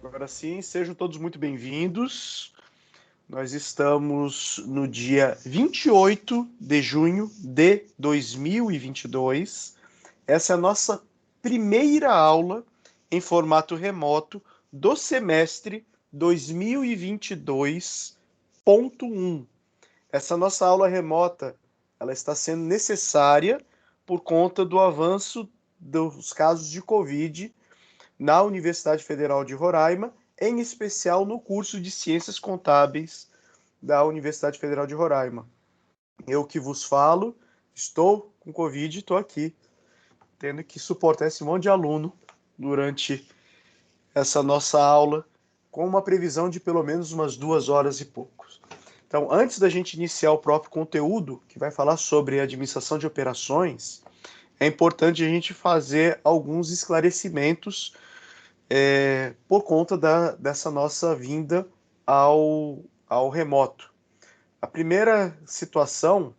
Agora sim, sejam todos muito bem-vindos. Nós estamos no dia 28 de junho de 2022. Essa é a nossa primeira aula em formato remoto do semestre 2022.1. Essa nossa aula remota, ela está sendo necessária por conta do avanço dos casos de Covid na Universidade Federal de Roraima, em especial no curso de Ciências Contábeis da Universidade Federal de Roraima. Eu que vos falo, estou com Covid e estou aqui, tendo que suportar esse monte de aluno durante essa nossa aula, com uma previsão de pelo menos umas 2 horas e poucos. Então, antes da gente iniciar o próprio conteúdo, que vai falar sobre administração de operações, é importante a gente fazer alguns esclarecimentos por conta dessa nossa vinda ao remoto. A primeira situação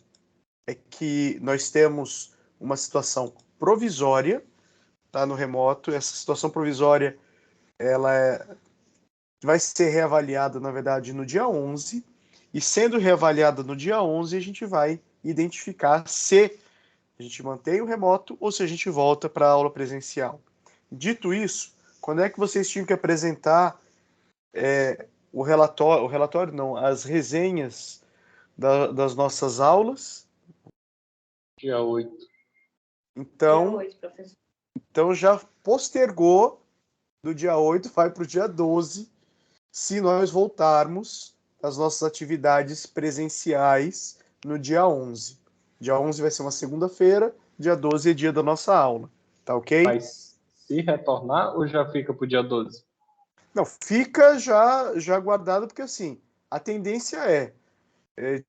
é que nós temos uma situação provisória, tá, no remoto. Essa situação provisória vai ser reavaliada, na verdade, no dia 11, e sendo reavaliada no dia 11, a gente vai identificar se a gente mantém o remoto ou se a gente volta para a aula presencial. Dito isso, quando é que vocês tinham que apresentar o relatório não, as resenhas das nossas aulas? Dia 8. Então, Dia 8, professor. então já postergou do dia 8, vai para o dia 12, se nós voltarmos às nossas atividades presenciais no dia 11. Dia 11 vai ser uma segunda-feira, dia 12 é dia da nossa aula, tá ok? Mas se retornar ou já fica pro dia 12? Não, fica já guardado, porque assim, a tendência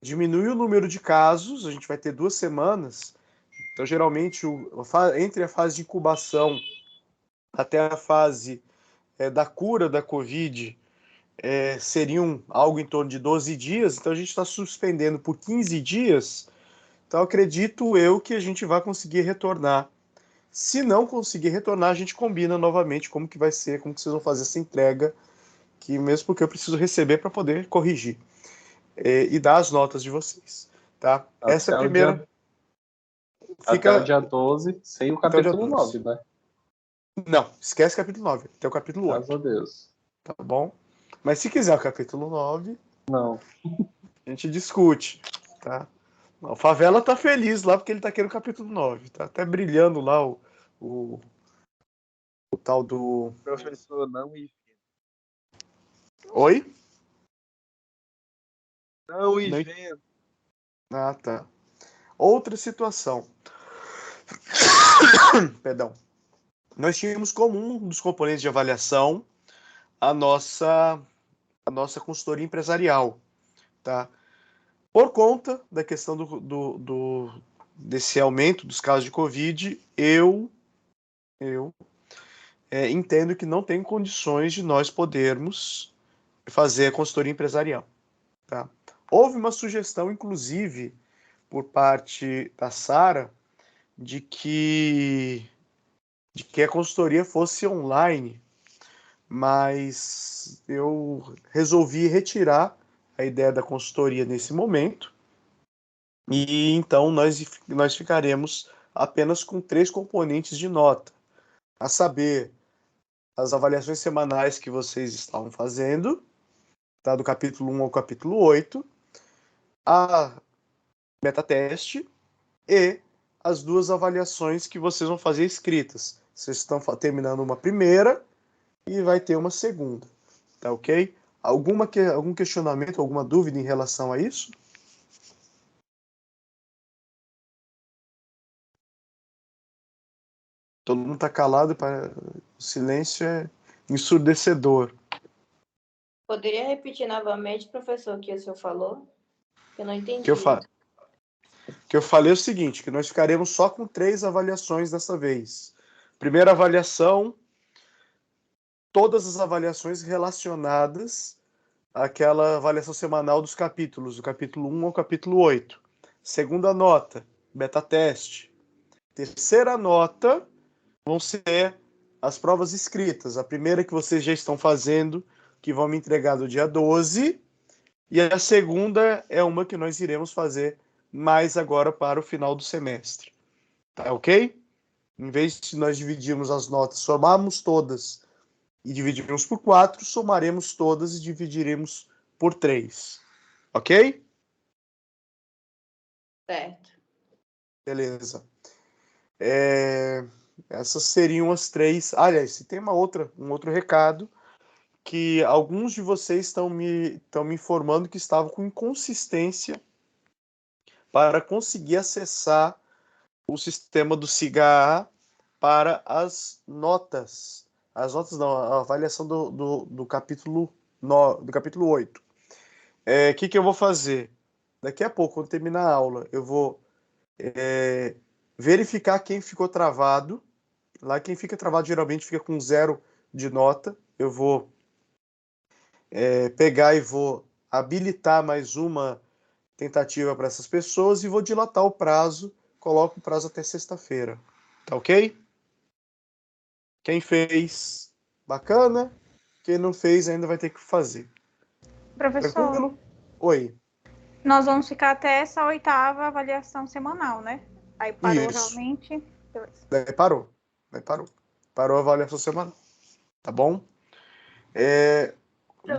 diminuir o número de casos, a gente vai ter 2 semanas, então geralmente entre a fase de incubação até a fase da cura da Covid, seriam algo em torno de 12 dias, então a gente está suspendendo por 15 dias, então acredito eu que a gente vai conseguir retornar. Se não conseguir retornar, a gente combina novamente como que vai ser, como que vocês vão fazer essa entrega, que mesmo porque eu preciso receber para poder corrigir e dar as notas de vocês, tá? Essa é a primeira. Até o dia 12, sem o capítulo 9, né? Não, esquece o capítulo 9, até o capítulo 8. Graças a Deus. Tá bom? Mas se quiser o capítulo 9, Não. a gente discute, tá? O Favela tá feliz lá porque ele tá querendo o capítulo 9, tá até brilhando lá o tal do... Professor, não e Oi? não e Não... vendo. Ah, tá. Outra situação. Perdão. Nós tínhamos como um dos componentes de avaliação a nossa consultoria empresarial, tá? Por conta da questão desse aumento dos casos de Covid, eu entendo que não tem condições de nós podermos fazer a consultoria empresarial, tá? Houve uma sugestão, inclusive, por parte da Sara, de que a consultoria fosse online, mas eu resolvi retirar a ideia da consultoria nesse momento, e então nós ficaremos apenas com 3 componentes de nota, a saber, as avaliações semanais que vocês estavam fazendo, tá, do capítulo 1 ao capítulo 8, a metateste e as 2 avaliações que vocês vão fazer escritas. Vocês estão terminando uma primeira e vai ter uma segunda, tá ok? Algum questionamento, alguma dúvida em relação a isso? Todo mundo está calado, o silêncio é ensurdecedor. Poderia repetir novamente, professor, o que o senhor falou? Eu não entendi. Que eu falei o seguinte, que nós ficaremos só com 3 avaliações dessa vez. Primeira avaliação, todas as avaliações relacionadas àquela avaliação semanal dos capítulos, do capítulo 1 ao capítulo 8. Segunda nota, beta teste. Terceira nota vão ser as provas escritas. A primeira que vocês já estão fazendo, que vão me entregar no dia 12, e a segunda é uma que nós iremos fazer mais agora para o final do semestre. Tá ok? Em vez de nós dividirmos as notas, somarmos todas e dividirmos por 4, somaremos todas e dividiremos por 3. Ok? Certo. Beleza. Essas seriam as 3. Aliás, tem um outro recado, que alguns de vocês estão me informando que estavam com inconsistência para conseguir acessar o sistema do SIGA para as notas. As notas não, a avaliação do capítulo 8. O que eu vou fazer? Daqui a pouco, quando terminar a aula, eu vou verificar quem ficou travado. Lá, quem fica travado geralmente fica com 0 de nota. Eu vou pegar e vou habilitar mais uma tentativa para essas pessoas e vou dilatar o prazo. Coloco o prazo até sexta-feira. Tá ok? Quem fez, bacana. Quem não fez, ainda vai ter que fazer. Professor, Tranquilo? Oi. nós vamos ficar até essa 8ª avaliação semanal, né? Aí parou Isso. realmente. Beleza. Daí parou. Parou a avaliação semanal. Tá bom?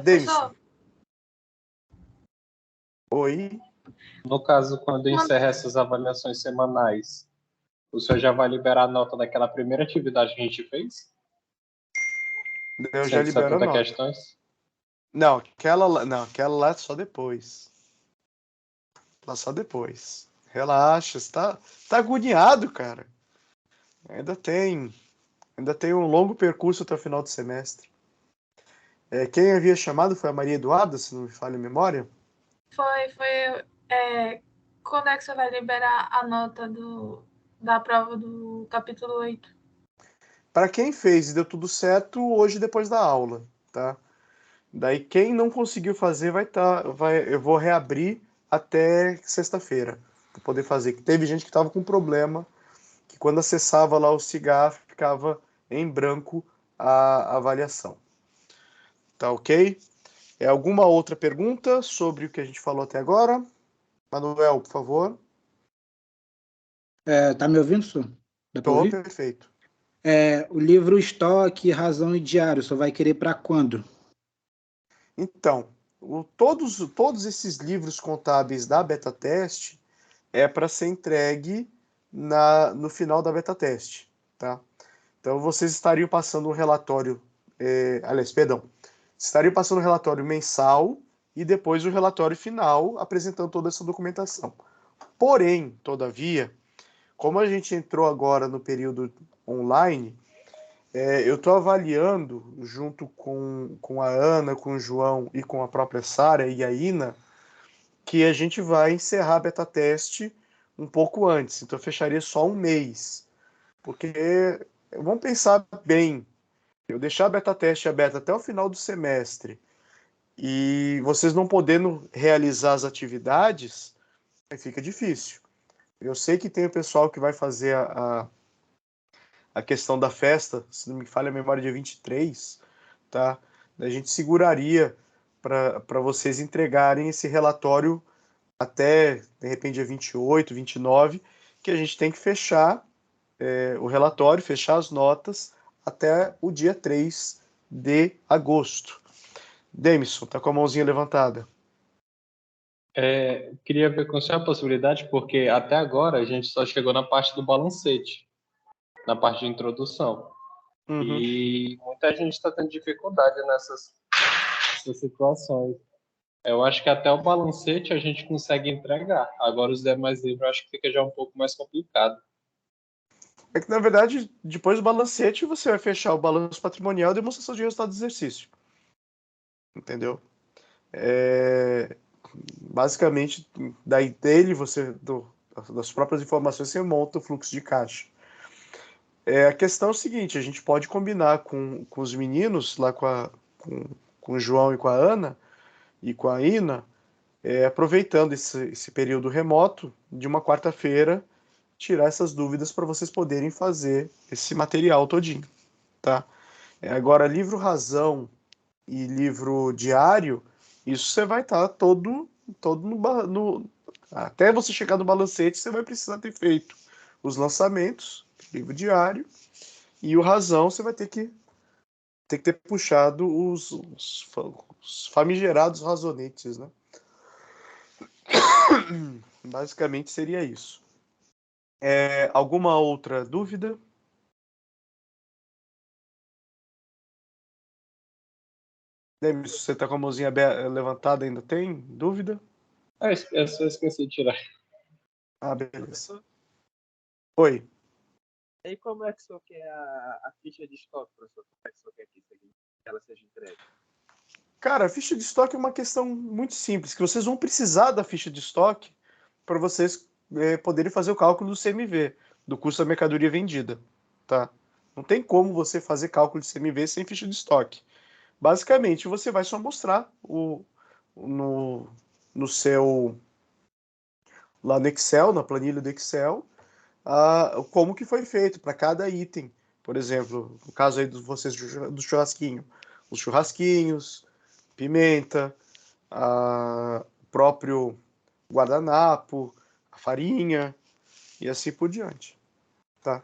Denison. Oi. No caso, quando encerra essas avaliações semanais, o senhor já vai liberar a nota daquela primeira atividade que a gente fez? Eu já libero a nota. Questões? Não, aquela lá só depois. Lá só depois. Relaxa, você tá agoniado, cara. Ainda tem um longo percurso até o final do semestre. Quem havia chamado foi a Maria Eduarda, se não me falha a memória? Foi. Quando é que você vai liberar a nota da prova do capítulo 8? Para quem fez e deu tudo certo, hoje depois da aula, tá? Daí quem não conseguiu fazer eu vou reabrir até sexta-feira para poder fazer. Teve gente que estava com problema, que quando acessava lá o cigarro ficava em branco a avaliação. Tá ok? Alguma outra pergunta sobre o que a gente falou até agora? Manuel, por favor. Tá me ouvindo, senhor? Dá pra Tô, ouvir? perfeito. O livro Estoque, Razão e Diário, só vai querer para quando? Então, todos esses livros contábeis da beta teste é para ser entregue no final da beta teste, tá? Então vocês estariam passando um relatório, estariam passando um relatório mensal e depois o relatório final apresentando toda essa documentação. Porém, todavia, como a gente entrou agora no período online, eu estou avaliando, junto com a Ana, com o João e com a própria Sara e a Ina, que a gente vai encerrar a beta teste um pouco antes. Então, eu fecharia só um mês. Porque, vamos pensar bem, eu deixar a beta teste aberta até o final do semestre e vocês não podendo realizar as atividades, aí fica difícil. Eu sei que tem o pessoal que vai fazer a questão da festa, se não me falha a memória, dia 23, tá? A gente seguraria para vocês entregarem esse relatório até, de repente, dia 28, 29, que a gente tem que fechar o relatório, fechar as notas até o dia 3 de agosto. Demison, tá com a mãozinha levantada. Queria ver com o senhor a possibilidade, porque até agora a gente só chegou na parte do balancete, na parte de introdução. Uhum. E muita gente está tendo dificuldade nessas situações. Eu acho que até o balancete a gente consegue entregar. Agora os demais livros eu acho que fica já um pouco mais complicado. É que, na verdade, depois do balancete, você vai fechar o balanço patrimonial e demonstração de resultado do exercício. Entendeu? Basicamente, daí dele, das próprias informações, você monta o fluxo de caixa. A questão é o seguinte, a gente pode combinar com os meninos, lá com o João e com a Ana, e com a Ina, aproveitando esse período remoto, de uma quarta-feira, tirar essas dúvidas para vocês poderem fazer esse material todinho. tá? Agora, livro razão e livro diário, isso você vai estar todo até você chegar no balancete, você vai precisar ter feito os lançamentos, livro diário, e o razão você vai ter que ter puxado os famigerados razonetes, né? Basicamente seria isso. Alguma outra dúvida? Demis, você está com a mãozinha levantada, ainda tem dúvida? Eu só esqueci de tirar. Ah, beleza. Oi. E como é que o senhor quer a ficha de estoque, professor? Como é que o senhor quer que ela seja entregue? Cara, a ficha de estoque é uma questão muito simples, que vocês vão precisar da ficha de estoque para vocês poderem fazer o cálculo do CMV, do custo da mercadoria vendida, tá? Não tem como você fazer cálculo de CMV sem ficha de estoque. Basicamente, você vai só mostrar no seu lá no Excel, na planilha do Excel, como que foi feito para cada item. Por exemplo, no caso aí de vocês do churrasquinho, os churrasquinhos, pimenta, o próprio guardanapo, a farinha e assim por diante, tá?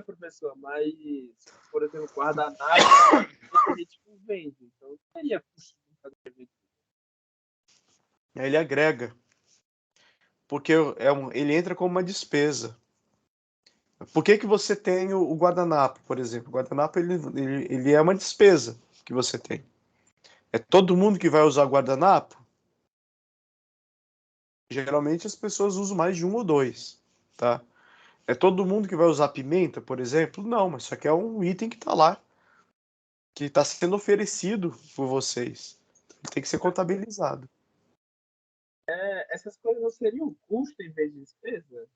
Professor, mas, por exemplo, guardanapo, a gente não vende, então seria custo de fazer. Aí ele agrega, porque ele entra como uma despesa. Por que você tem o guardanapo, por exemplo? O guardanapo ele é uma despesa que você tem. É todo mundo que vai usar guardanapo? Geralmente as pessoas usam mais de um ou dois, tá? É todo mundo que vai usar pimenta, por exemplo? Não, mas isso aqui é um item que está lá, que está sendo oferecido por vocês. Ele tem que ser contabilizado. Essas coisas não seriam custo em vez de despesa?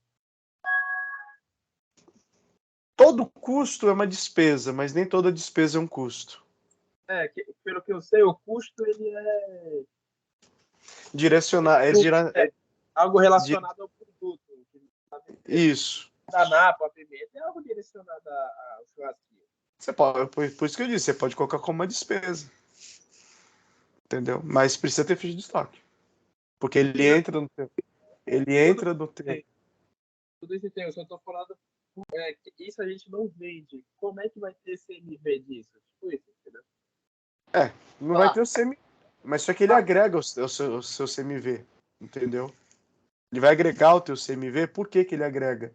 Todo custo é uma despesa, mas nem toda despesa é um custo. Pelo que eu sei, o custo ele é Direcionar, algo relacionado ao produto. Isso. O guardanapo, a pimenta, é algo direcionado ao churrasquinho. Você pode, por isso que eu disse, você pode colocar como uma despesa. Entendeu? Mas precisa ter ficha de estoque. Porque ele entra no teu. Ele entra no teu. Tudo isso tem, eu só tô falando que isso a gente não vende. Como é que vai ter CMV disso? Tipo isso, entendeu? Não vai ter o CMV. Mas só que ele agrega o seu CMV. Entendeu? Ele vai agregar o teu CMV. Por que ele agrega?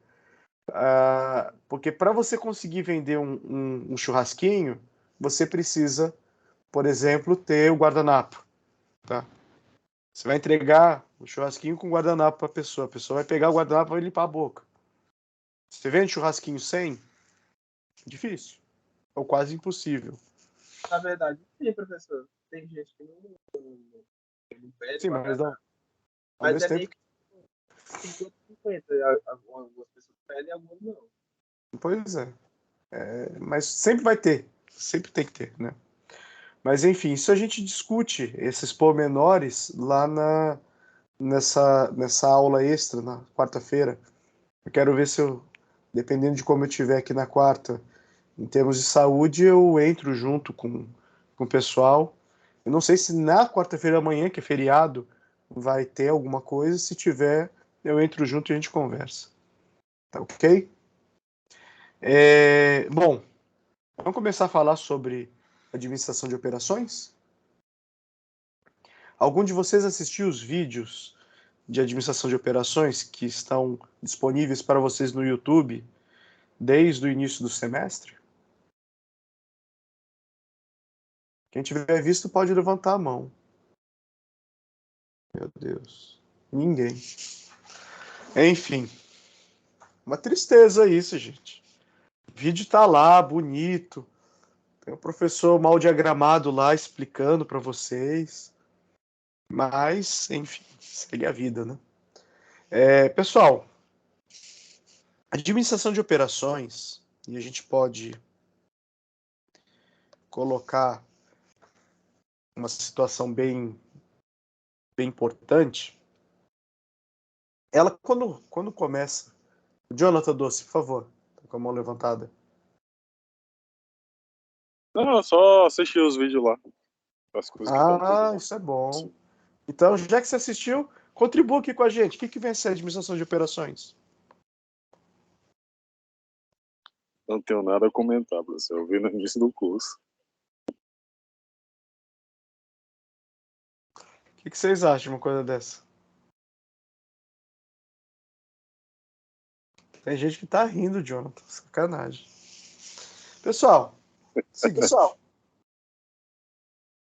Porque para você conseguir vender um churrasquinho, você precisa, por exemplo, ter o guardanapo. Tá? Você vai entregar o churrasquinho com guardanapo para a pessoa. A pessoa vai pegar o guardanapo e vai limpar a boca. Você vende churrasquinho sem? Difícil. Ou quase impossível. Na verdade, sim, professor. Tem gente que não pede Sim, mas não. Ao mas mesmo é meio tempo. que 50-50. Algumas pessoas pedem, algumas não. Pois é. Mas sempre vai ter. Sempre tem que ter, né? Mas enfim, isso a gente discute esses pormenores lá nessa aula extra, na quarta-feira. Eu quero ver se eu, dependendo de como eu estiver aqui na quarta, em termos de saúde, eu entro junto com o pessoal. Eu não sei se na quarta-feira amanhã, que é feriado, vai ter alguma coisa. Se tiver, eu entro junto e a gente conversa. Tá ok? Bom, vamos começar a falar sobre administração de operações? Algum de vocês assistiu os vídeos de administração de operações que estão disponíveis para vocês no YouTube desde o início do semestre? Quem tiver visto pode levantar a mão. Meu Deus. Ninguém. Enfim. Uma tristeza isso, gente. O vídeo tá lá, bonito. Tem o professor mal diagramado lá explicando para vocês. Mas, enfim, segue a vida, né? Pessoal, administração de operações, e a gente pode colocar uma situação bem importante. Ela, quando começa... Jonathan Doce, por favor, tá com a mão levantada. Não, eu só assisti os vídeos lá. As coisas que estão fazendo lá. Isso é bom. Então, já que você assistiu, contribua aqui com a gente. O que vem a ser a administração de operações? Não tenho nada a comentar, professor. Eu vi no início do curso. O que vocês acham de uma coisa dessa? Tem gente que tá rindo, Jonathan. Sacanagem. Pessoal, seguinte.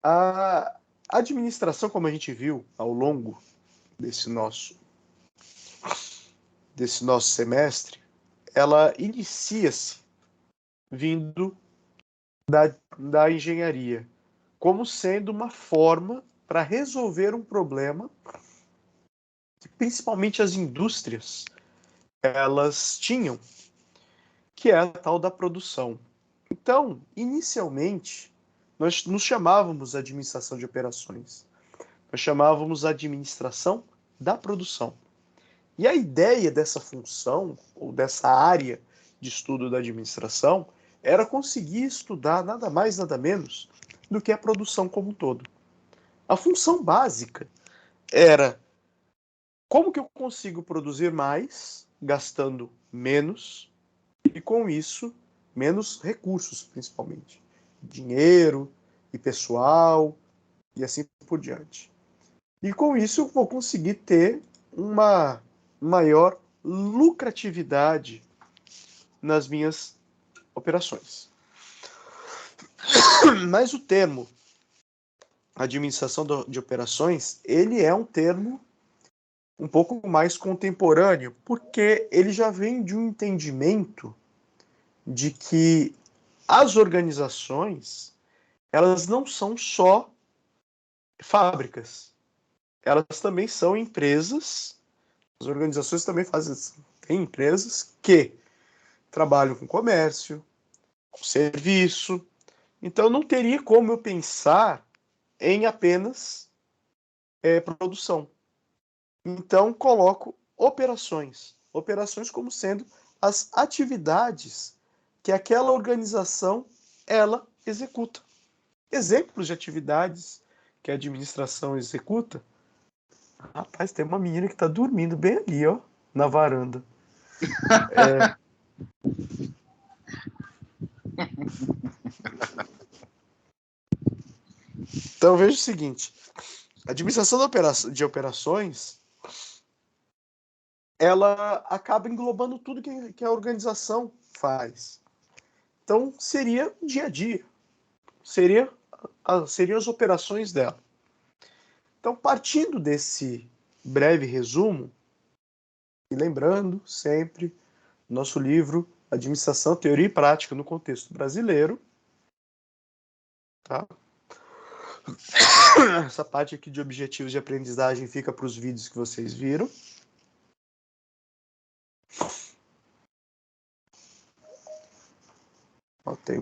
A administração, como a gente viu ao longo desse nosso semestre, ela inicia-se vindo da engenharia, como sendo uma forma para resolver um problema que principalmente as indústrias elas tinham, que é a tal da produção. Então, inicialmente, nós nos chamávamos administração de operações. Nós chamávamos administração da produção. E a ideia dessa função, ou dessa área de estudo da administração, era conseguir estudar nada mais, nada menos do que a produção como um todo. A função básica era como que eu consigo produzir mais, gastando menos, e com isso, menos recursos, principalmente. Dinheiro e pessoal, e assim por diante. E com isso eu vou conseguir ter uma maior lucratividade nas minhas operações. Mas o termo administração de operações, ele é um termo um pouco mais contemporâneo, porque ele já vem de um entendimento de que as organizações, elas não são só fábricas, elas também são empresas, as organizações também tem empresas que trabalham com comércio, com serviço, então não teria como eu pensar em apenas produção. Então coloco operações como sendo as atividades que aquela organização ela executa. Exemplos de atividades que a administração executa. Rapaz, tem uma menina que está dormindo bem ali, ó, na varanda. Então veja o seguinte: a administração de operações ela acaba englobando tudo que a organização faz. Então seria o dia a dia, seriam as operações dela. Então, partindo desse breve resumo, e lembrando sempre, nosso livro Administração, Teoria e Prática no Contexto Brasileiro, tá? Essa parte aqui de objetivos de aprendizagem fica para os vídeos que vocês viram.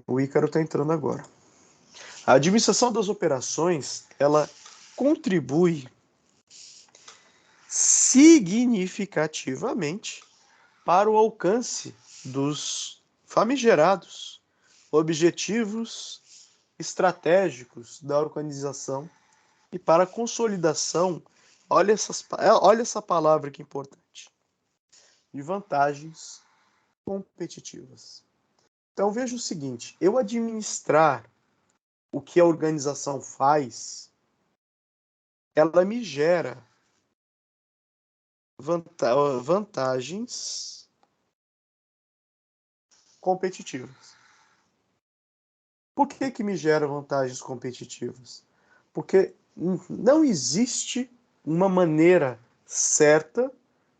O Ícaro está entrando agora. A administração das operações, ela contribui significativamente para o alcance dos famigerados objetivos estratégicos da organização e para a consolidação, olha essa palavra que é importante, de vantagens competitivas. Então veja o seguinte, eu administrar o que a organização faz, ela me gera vantagens competitivas. Por que me gera vantagens competitivas? Porque não existe uma maneira certa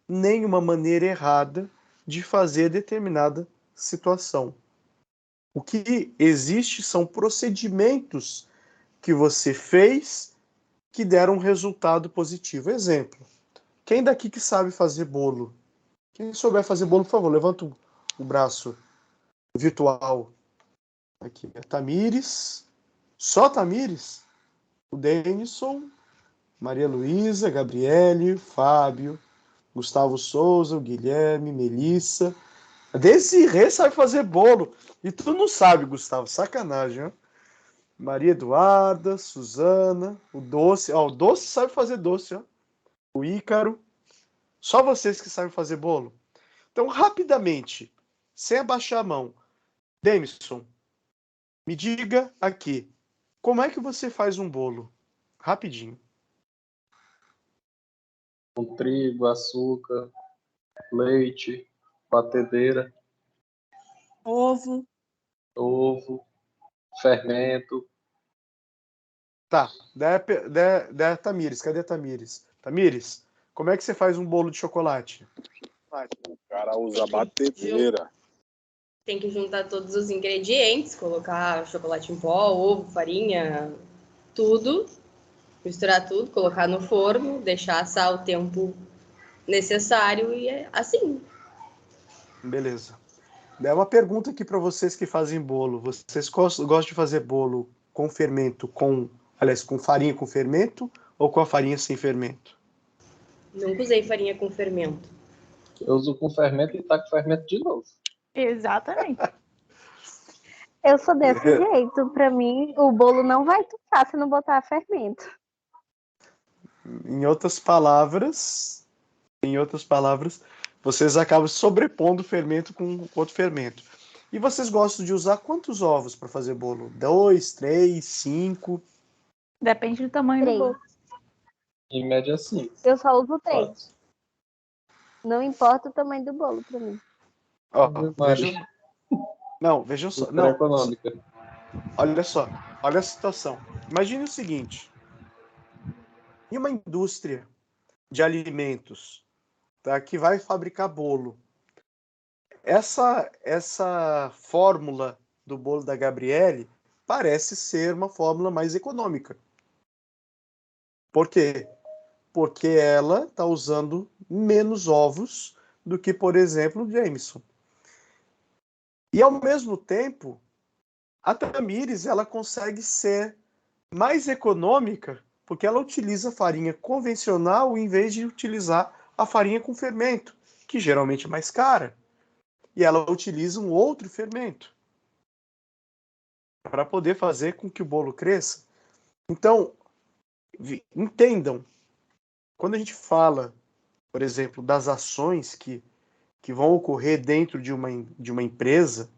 nem uma maneira errada de fazer determinada situação. O que existe são procedimentos que você fez que deram um resultado positivo. Exemplo, quem daqui que sabe fazer bolo? Quem souber fazer bolo, por favor, levanta o braço virtual. Aqui, a Tamires, só Tamires, o Denison, Maria Luísa, Gabriele, Fábio, Gustavo Souza, o Guilherme, Melissa. A Desirê sabe fazer bolo. E tu não sabe, Gustavo. Sacanagem, ó. Maria Eduarda, Suzana, o Doce. Ó, o Doce sabe fazer doce, ó. O Ícaro. Só vocês que sabem fazer bolo. Então, rapidamente, sem abaixar a mão, Demison, me diga aqui, como é que você faz um bolo? Rapidinho. Com trigo, açúcar, leite, batedeira, Ovo. ovo, fermento. Tá, daí a Tamires. Cadê a Tamires? Tamires, como é que você faz um bolo de chocolate? O cara usa batedeira. Tem que juntar todos os ingredientes, colocar chocolate em pó, ovo, farinha, tudo, misturar tudo, colocar no forno, deixar assar o tempo necessário e é assim. Beleza. Daí uma pergunta aqui para vocês que fazem bolo. Vocês gostam de fazer bolo com fermento, aliás, com farinha com fermento ou com a farinha sem fermento? Nunca usei farinha com fermento. Eu uso com fermento e tá com fermento de novo. Exatamente. Eu sou desse jeito. Pra mim, o bolo não vai tuchar se não botar fermento. Em outras palavras, vocês acabam sobrepondo o fermento com outro fermento. E vocês gostam de usar quantos ovos para fazer bolo? 2, 3, 5? Depende do tamanho 3. do bolo. Em média, 5. Eu só uso 3. Não importa o tamanho do bolo pra mim. Ó, vejam só. Não, econômica. olha só, olha a situação. Imagine o seguinte: em uma indústria de alimentos, tá, que vai fabricar bolo, essa fórmula do bolo da Gabriele parece ser uma fórmula mais econômica. Por quê? Porque ela está usando menos ovos do que, por exemplo, o Jameson. E, ao mesmo tempo, a Tamires ela consegue ser mais econômica porque ela utiliza farinha convencional em vez de utilizar a farinha com fermento, que geralmente é mais cara. E ela utiliza um outro fermento para poder fazer com que o bolo cresça. Então, entendam, quando a gente fala, por exemplo, das ações que vão ocorrer dentro de uma empresa,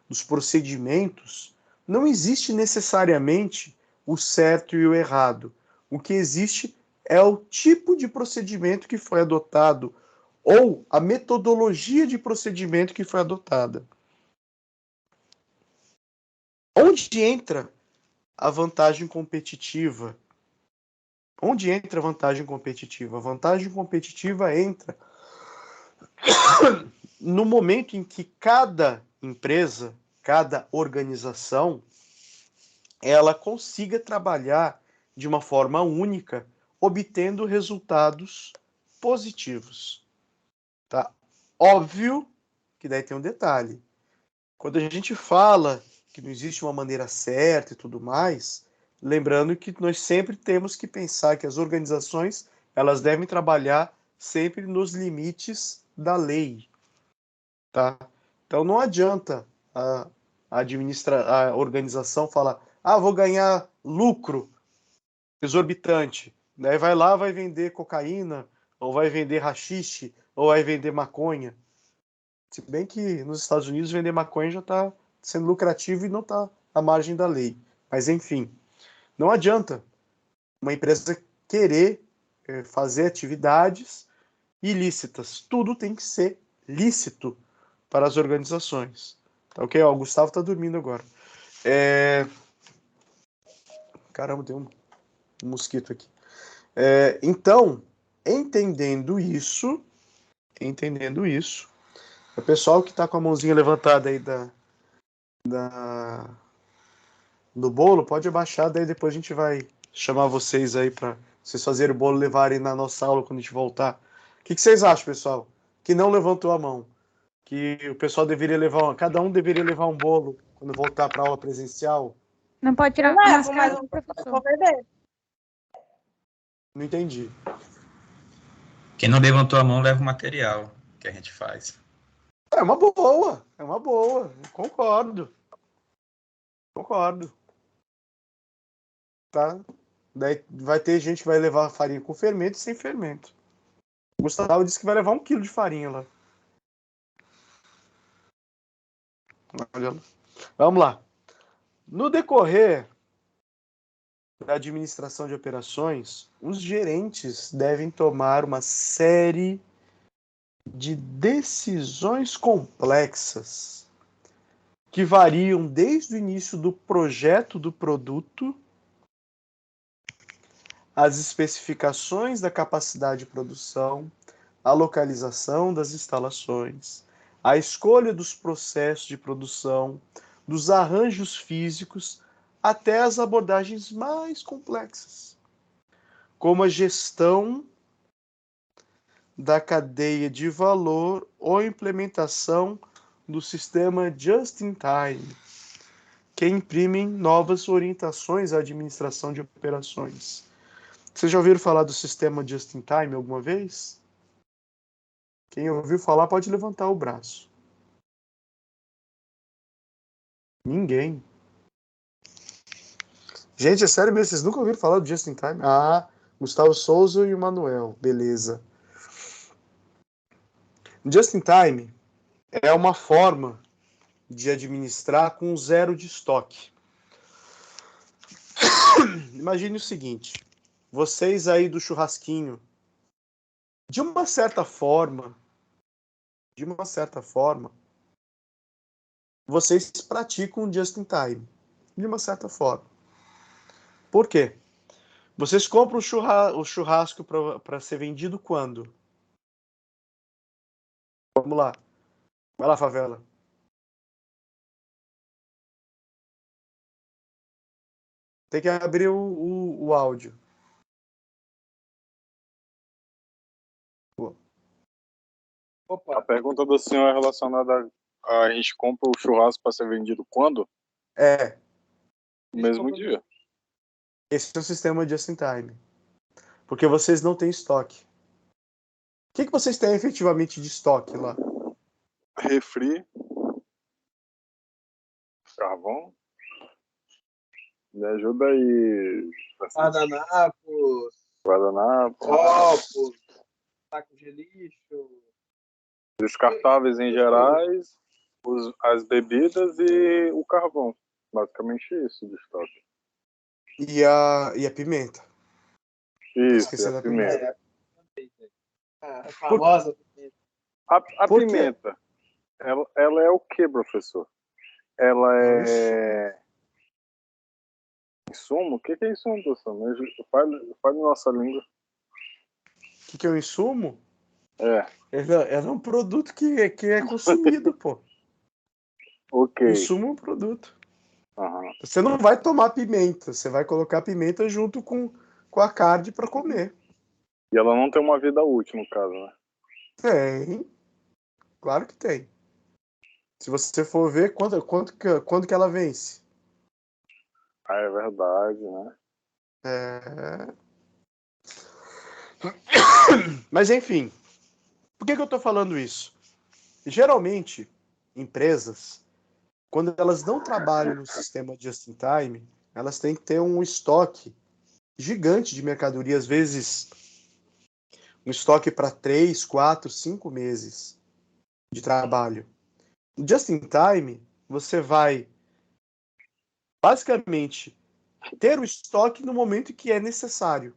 dos procedimentos, não existe necessariamente o certo e o errado. O que existe é o tipo de procedimento que foi adotado ou a metodologia de procedimento que foi adotada. Onde entra a vantagem competitiva? Onde entra a vantagem competitiva? A vantagem competitiva entra no momento em que cada empresa, cada organização, ela consiga trabalhar de uma forma única, obtendo resultados positivos. Tá? Óbvio que daí tem um detalhe. Quando a gente fala que não existe uma maneira certa e tudo mais, lembrando que nós sempre temos que pensar que as organizações elas devem trabalhar sempre nos limites da lei. Tá? Então não adianta a organização falar, vou ganhar lucro exorbitante. Daí vai lá, vai vender cocaína, ou vai vender haxixe, ou vai vender maconha. Se bem que nos Estados Unidos vender maconha já está sendo lucrativo e não está à margem da lei. Mas enfim, não adianta uma empresa querer fazer atividades ilícitas. Tudo tem que ser lícito para as organizações. Tá ok? O Gustavo está dormindo agora. Caramba, tem um mosquito aqui. Então, entendendo isso, o pessoal que está com a mãozinha levantada aí do bolo, pode abaixar, daí depois a gente vai chamar vocês aí para vocês fazerem o bolo, levarem na nossa aula quando a gente voltar. O que vocês acham, pessoal? Que não levantou a mão. Que o pessoal deveria cada um deveria levar um bolo quando voltar para a aula presencial? Não pode tirar a máscara do professor. Não entendi. Quem não levantou a mão leva o material que a gente faz. É uma boa. Concordo. tá? Daí vai ter gente que vai levar farinha com fermento e sem fermento. O Gustavo disse que vai levar 1 quilo de farinha lá. Olha lá. Vamos lá. No decorrer da administração de operações, os gerentes devem tomar uma série de decisões complexas que variam desde o início do projeto do produto, as especificações da capacidade de produção, a localização das instalações, a escolha dos processos de produção, dos arranjos físicos, até as abordagens mais complexas, como a gestão da cadeia de valor ou implementação do sistema Just-in-Time, que imprimem novas orientações à administração de operações. Vocês já ouviram falar do sistema Just-in-Time alguma vez? Quem ouviu falar pode levantar o braço. Ninguém. Gente, é sério mesmo, vocês nunca ouviram falar do Just-in-Time? Ah, Gustavo Souza e o Manuel, beleza. Just-in-Time é uma forma de administrar com zero de estoque. Imagine o seguinte, vocês aí do churrasquinho, de uma certa forma, vocês praticam just-in-time, de uma certa forma. Por quê? Vocês compram o churrasco para ser vendido quando? Vamos lá. Vai lá, Favela. Tem que abrir o áudio. A pergunta do senhor é relacionada a gente compra o churrasco para ser vendido quando? É. No mesmo dia. Esse é o sistema just-in-time. Porque vocês não têm estoque. O que vocês têm efetivamente de estoque lá? Refri. Carvão. Me ajuda aí. Guardanapos, copos, sacos de lixo. Descartáveis em gerais, as bebidas e o carvão. Basicamente isso de estoque. E a pimenta. Isso, e a pimenta. A famosa pimenta. A pimenta, ela é o que, professor? Ela é... Insumo? O que é insumo, professor? Fale nossa língua. O que é o insumo? É. Ela é um produto que é consumido, pô. Ok. Insumo é um produto. Uhum. Você não vai tomar pimenta, você vai colocar pimenta junto com a carne para comer. E ela não tem uma vida útil, no caso, né? Tem. Claro que tem. Se você for ver, quando que ela vence? Ah, é verdade, né? É... Mas, enfim, por que eu estou falando isso? Geralmente, empresas, quando elas não trabalham no sistema just-in-time, elas têm que ter um estoque gigante de mercadoria, às vezes um estoque para 3, 4, 5 meses de trabalho. No just-in-time, você vai basicamente ter o estoque no momento que é necessário.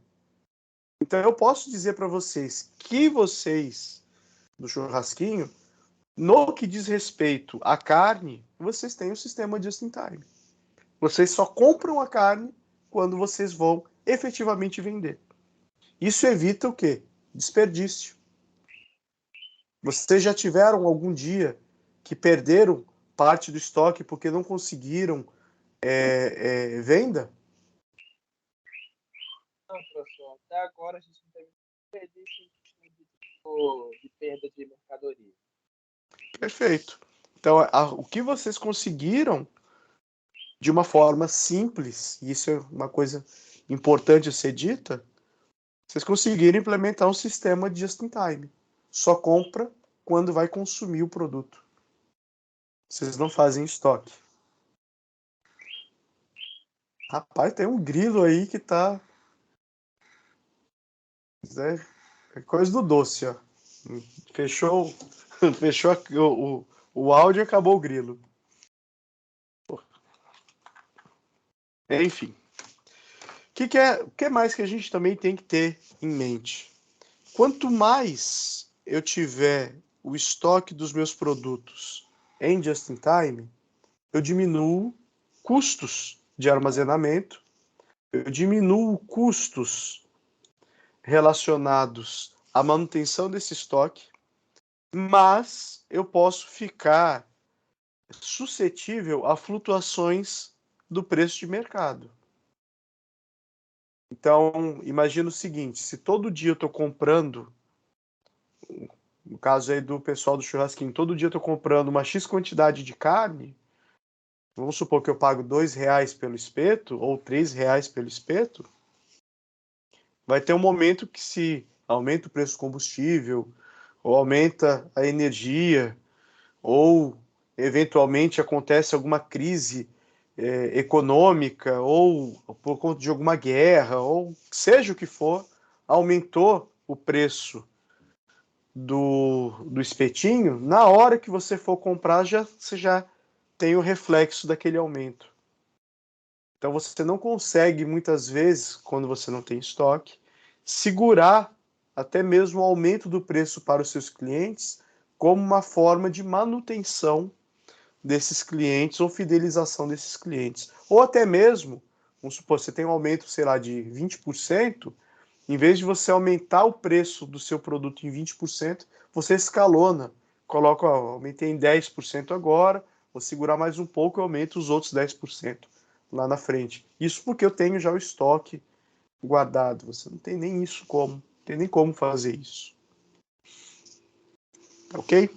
Então eu posso dizer para vocês que vocês, do churrasquinho, no que diz respeito à carne, vocês têm o sistema just-in-time. Vocês só compram a carne quando vocês vão efetivamente vender. Isso evita o quê? Desperdício. Vocês já tiveram algum dia que perderam parte do estoque porque não conseguiram venda? Não, professor. Até agora a gente não teve de perda de mercadoria. Perfeito. Então, o que vocês conseguiram de uma forma simples, e isso é uma coisa importante a ser dita, vocês conseguiram implementar um sistema de just-in-time. Só compra quando vai consumir o produto. Vocês não fazem estoque. Rapaz, tem um grilo aí que tá. É coisa do doce, ó. Fechou, fechou o áudio e acabou o grilo. Enfim. O que mais que a gente também tem que ter em mente? Quanto mais eu tiver o estoque dos meus produtos em just in time, eu diminuo custos de armazenamento, eu diminuo custos relacionados à manutenção desse estoque, mas eu posso ficar suscetível a flutuações do preço de mercado. Então, imagina o seguinte, se todo dia eu estou comprando, no caso aí do pessoal do churrasquinho, todo dia eu estou comprando uma X quantidade de carne, vamos supor que eu pago R$2 pelo espeto, ou R$3 pelo espeto, vai ter um momento que se aumenta o preço do combustível, ou aumenta a energia, ou eventualmente acontece alguma crise econômica, ou por conta de alguma guerra, ou seja o que for, aumentou o preço do espetinho, na hora que você for comprar, você já tem o reflexo daquele aumento. Então você não consegue, muitas vezes, quando você não tem estoque, segurar até mesmo o aumento do preço para os seus clientes como uma forma de manutenção desses clientes ou fidelização desses clientes. Ou até mesmo, vamos supor, você tem um aumento, sei lá, de 20%, em vez de você aumentar o preço do seu produto em 20%, você escalona, coloca, ó, aumentei em 10% agora, vou segurar mais um pouco e aumento os outros 10% lá na frente. Isso porque eu tenho já o estoque guardado. Você não tem nem isso como, não tem nem como fazer isso. Ok?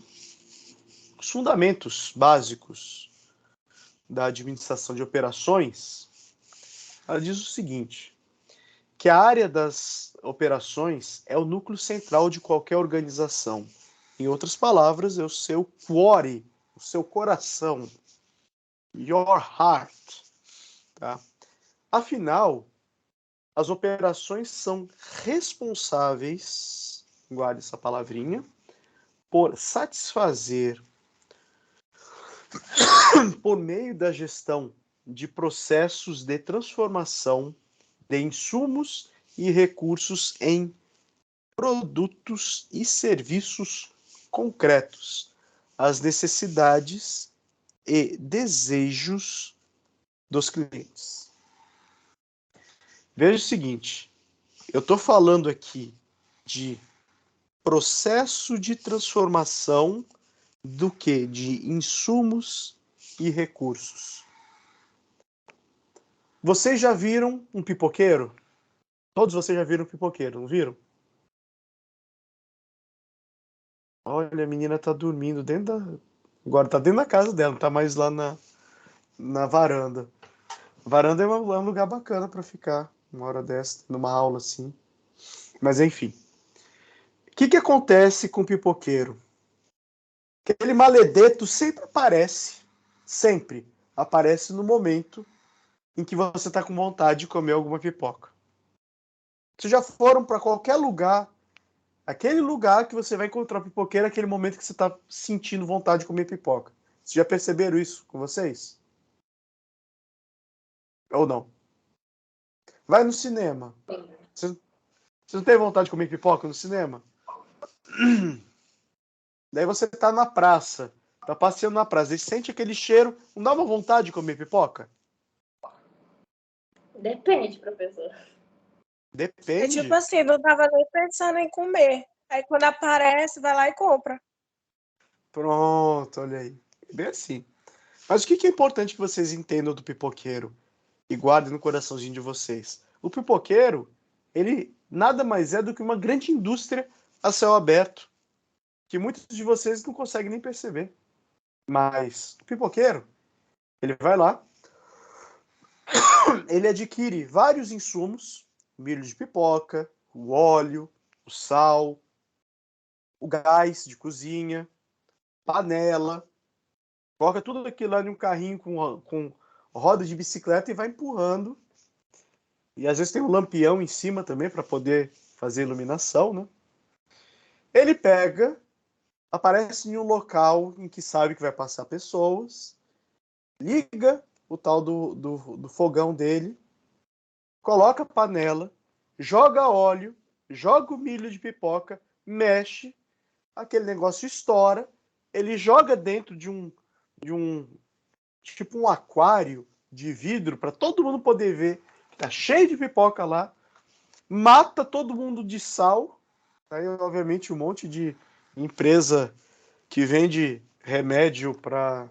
Os fundamentos básicos da administração de operações, ela diz o seguinte, que a área das operações é o núcleo central de qualquer organização. Em outras palavras, é o seu core, o seu coração, your heart. Tá? Afinal, as operações são responsáveis, guarde essa palavrinha, por satisfazer, por meio da gestão de processos de transformação de insumos e recursos em produtos e serviços concretos, as necessidades e desejos dos clientes. Veja o seguinte, eu estou falando aqui de processo de transformação do que? De insumos e recursos. Vocês já viram um pipoqueiro? Todos vocês já viram um pipoqueiro, não viram? Olha, a menina tá dormindo dentro da... Agora tá dentro da casa dela, não tá mais lá na varanda. A varanda é um lugar bacana para ficar, uma hora dessa, numa aula assim. Mas enfim. O que acontece com o pipoqueiro? Aquele maledeto sempre aparece no momento em que você está com vontade de comer alguma pipoca. Vocês já foram para qualquer lugar, aquele lugar que você vai encontrar pipoqueiro, aquele momento que você está sentindo vontade de comer pipoca. Vocês já perceberam isso com vocês? Ou não? Vai no cinema. Você não tem vontade de comer pipoca no cinema? Daí você tá na praça, tá passeando na praça, e sente aquele cheiro, não dá uma vontade de comer pipoca? Depende, professor. Depende. É tipo assim, não tava nem pensando em comer. Aí quando aparece, vai lá e compra. Pronto, olha aí. Bem assim. Mas o que é importante que vocês entendam do pipoqueiro e guardem no coraçãozinho de vocês? O pipoqueiro, ele nada mais é do que uma grande indústria a céu aberto, que muitos de vocês não conseguem nem perceber. Mas o pipoqueiro, ele vai lá, ele adquire vários insumos, milho de pipoca, o óleo, o sal, o gás de cozinha, panela, coloca tudo aquilo lá em um carrinho com roda de bicicleta e vai empurrando E às vezes tem um lampião em cima também para poder fazer iluminação, né? Ele pega, aparece em um local em que sabe que vai passar pessoas, liga o tal do fogão dele, coloca a panela, joga óleo, joga o milho de pipoca, mexe, aquele negócio estoura, ele joga dentro de um tipo um aquário de vidro para todo mundo poder ver que tá cheio de pipoca lá, mata todo mundo de sal. Aí, obviamente, um monte de empresa que vende remédio para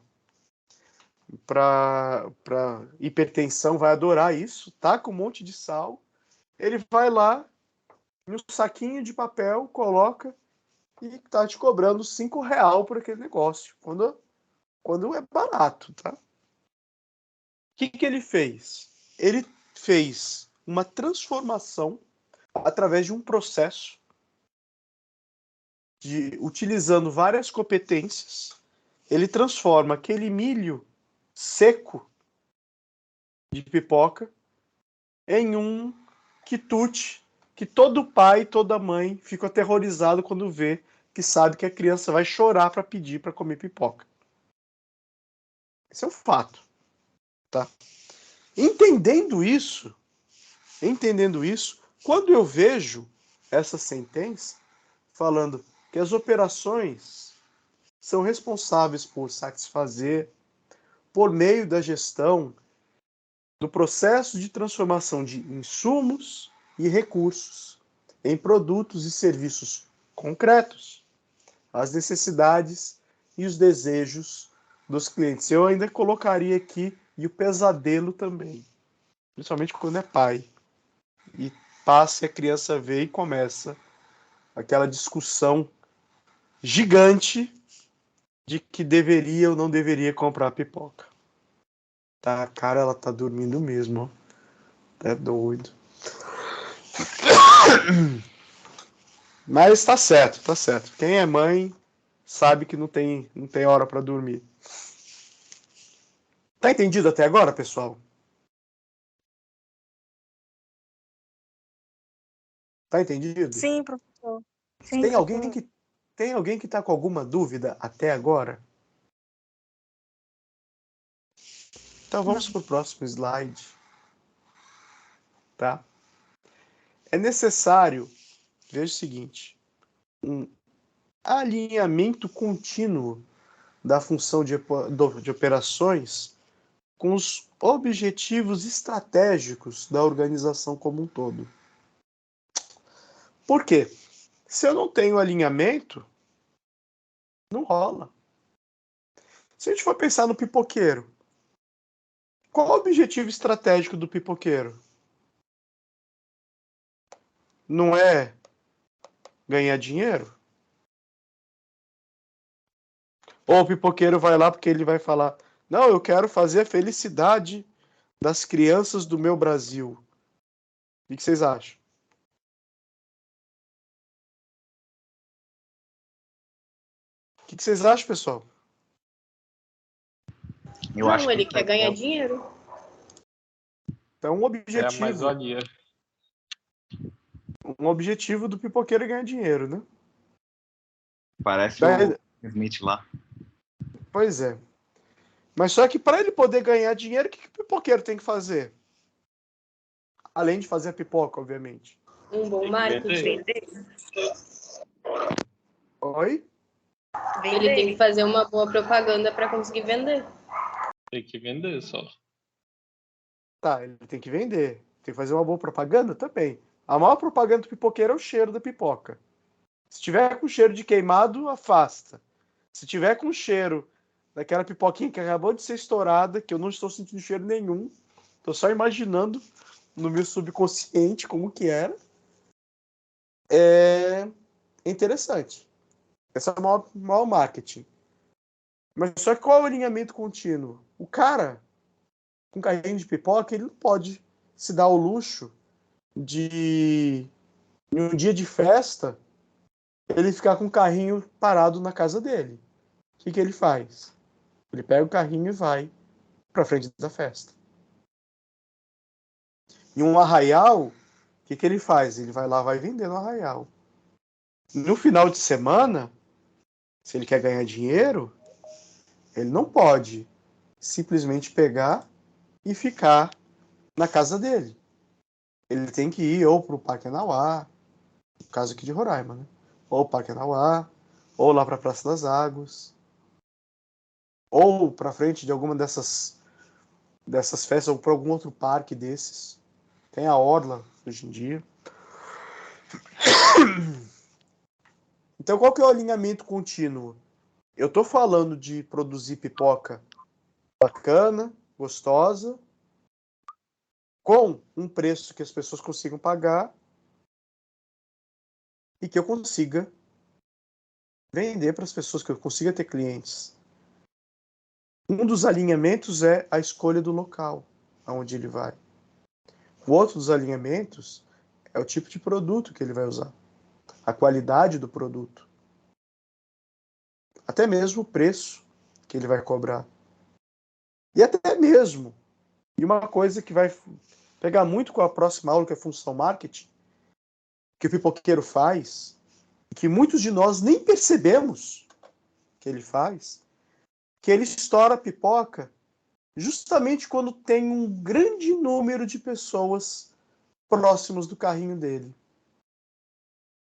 hipertensão vai adorar isso, taca um monte de sal, ele vai lá em um saquinho de papel, coloca e tá te cobrando R$ 5 por aquele negócio, quando é barato, tá? O que ele fez? Ele fez uma transformação através de um processo utilizando várias competências. Ele transforma aquele milho seco de pipoca em um quitute que todo pai e toda mãe fica aterrorizado quando vê, que sabe que a criança vai chorar para pedir para comer pipoca. Esse é um fato, tá? Entendendo isso, quando eu vejo essa sentença falando que as operações são responsáveis por satisfazer, por meio da gestão do processo de transformação de insumos e recursos em produtos e serviços concretos, as necessidades e os desejos dos clientes. Eu ainda colocaria aqui e o pesadelo também, principalmente quando é pai. E passa e a criança vê e começa aquela discussão gigante de que deveria ou não deveria comprar pipoca. Tá, cara, ela tá dormindo mesmo, ó. É doido. Mas tá certo, tá certo. Quem é mãe sabe que não tem hora para dormir. Tá entendido até agora, pessoal? Tá entendido? Sim, professor. Sim, Tem alguém que tá com alguma dúvida até agora? Então vamos para o próximo slide. Tá? É necessário, veja o seguinte, um alinhamento contínuo da função de operações com os objetivos estratégicos da organização como um todo. Por quê? Se eu não tenho alinhamento, não rola. Se a gente for pensar no pipoqueiro, qual é o objetivo estratégico do pipoqueiro? Não é ganhar dinheiro? Ou o pipoqueiro vai lá porque ele vai falar: não, eu quero fazer a felicidade das crianças do meu Brasil. O que vocês acham? O que vocês acham, pessoal? Eu acho que ele quer ganhar dinheiro. É um objetivo. É a mais-valia. Um objetivo do pipoqueiro é ganhar dinheiro, né? Parece o Smith lá. Pois é. Mas só que para ele poder ganhar dinheiro, o que o pipoqueiro tem que fazer? Além de fazer a pipoca, obviamente. Um bom marketing. Oi? Ele tem que fazer uma boa propaganda para conseguir vender. Tem que vender só. Tá, ele tem que vender. Tem que fazer uma boa propaganda também. A maior propaganda do pipoqueiro é o cheiro da pipoca. Se tiver com cheiro de queimado, afasta. Se tiver com cheiro daquela pipoquinha que acabou de ser estourada, que eu não estou sentindo cheiro nenhum, estou só imaginando no meu subconsciente como que era, é interessante. Esse é o maior marketing. Mas só que qual é o alinhamento contínuo? O cara com carrinho de pipoca, ele não pode se dar o luxo de, em um dia de festa, ele ficar com o carrinho parado na casa dele. O que ele faz? Ele pega o carrinho e vai para frente da festa. Em um arraial, o que ele faz? Ele vai lá, vai vender no arraial. No final de semana, se ele quer ganhar dinheiro, ele não pode simplesmente pegar e ficar na casa dele. Ele tem que ir ou para o Parque Anauá, no caso aqui de Roraima, né? Ou Parque Anauá, ou lá para a Praça das Águas, ou para frente de alguma dessas festas, ou para algum outro parque desses. Tem a Orla hoje em dia. Então, qual que é o alinhamento contínuo? Eu estou falando de produzir pipoca bacana, gostosa, com um preço que as pessoas consigam pagar e que eu consiga vender para as pessoas, que eu consiga ter clientes. Um dos alinhamentos é a escolha do local aonde ele vai. O outro dos alinhamentos é o tipo de produto que ele vai usar, a qualidade do produto, até mesmo o preço que ele vai cobrar. E até mesmo, e uma coisa que vai pegar muito com a próxima aula, que é função marketing, que o pipoqueiro faz, e que muitos de nós nem percebemos que ele faz, que ele estoura a pipoca justamente quando tem um grande número de pessoas próximos do carrinho dele.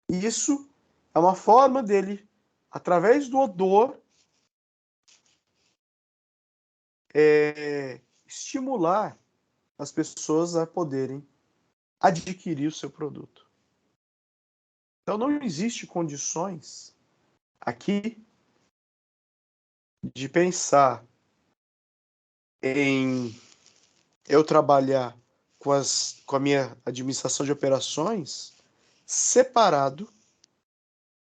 E isso é uma forma dele, através do odor, estimular as pessoas a poderem adquirir o seu produto. Então não existe condições aqui de pensar em eu trabalhar com a minha administração de operações separado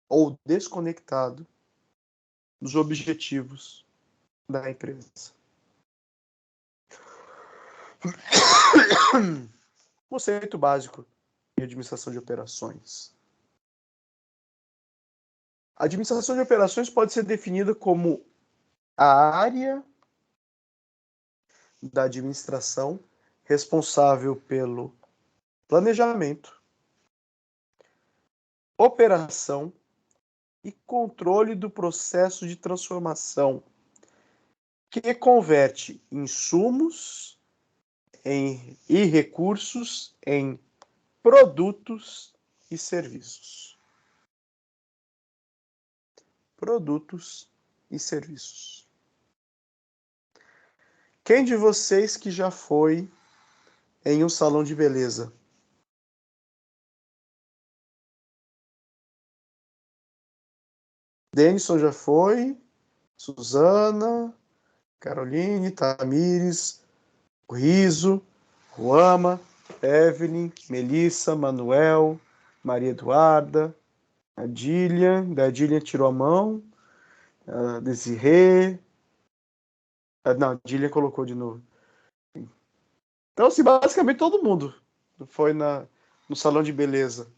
ou desconectado dos objetivos da empresa. Conceito básico de administração de operações. A administração de operações pode ser definida como a área da administração responsável pelo planejamento, operação e controle do processo de transformação, que converte insumos e recursos em produtos e serviços. Produtos e serviços. Quem de vocês que já foi em um salão de beleza? Denison já foi, Suzana, Caroline, Tamires, Riso, Ruama, Evelyn, Melissa, Manuel, Maria Eduarda, Adília tirou a mão, Desirê, não, Adília colocou de novo. Então, assim, basicamente todo mundo foi no salão de beleza.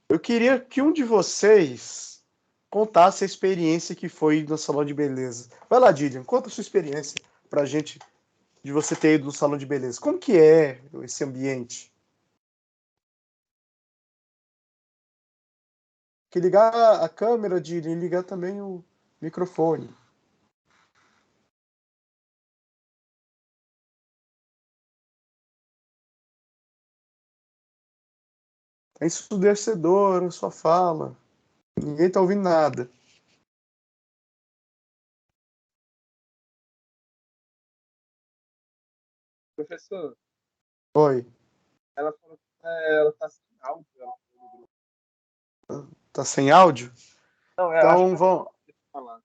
Eu queria que um de vocês contasse a experiência que foi no salão de beleza. Vai lá, Dilian, conta a sua experiência pra gente de você ter ido no salão de beleza. Como que é esse ambiente? Que ligar a câmera, Dilian, e ligar também o microfone. É ensurdecedor a sua fala. Ninguém tá ouvindo nada. Professor, Oi. ela falou que ela tá sem áudio. Ela falou no grupo. Tá sem áudio? Não, eu acho Então, que falar.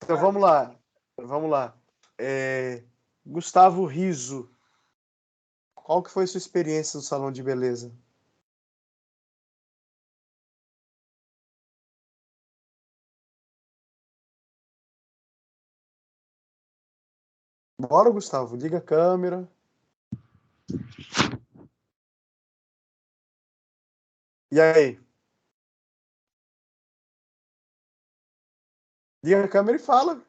então vamos lá. Vamos lá. Gustavo Riso. Qual que foi a sua experiência no salão de beleza? Bora, Gustavo. Liga a câmera. E aí? Liga a câmera e fala.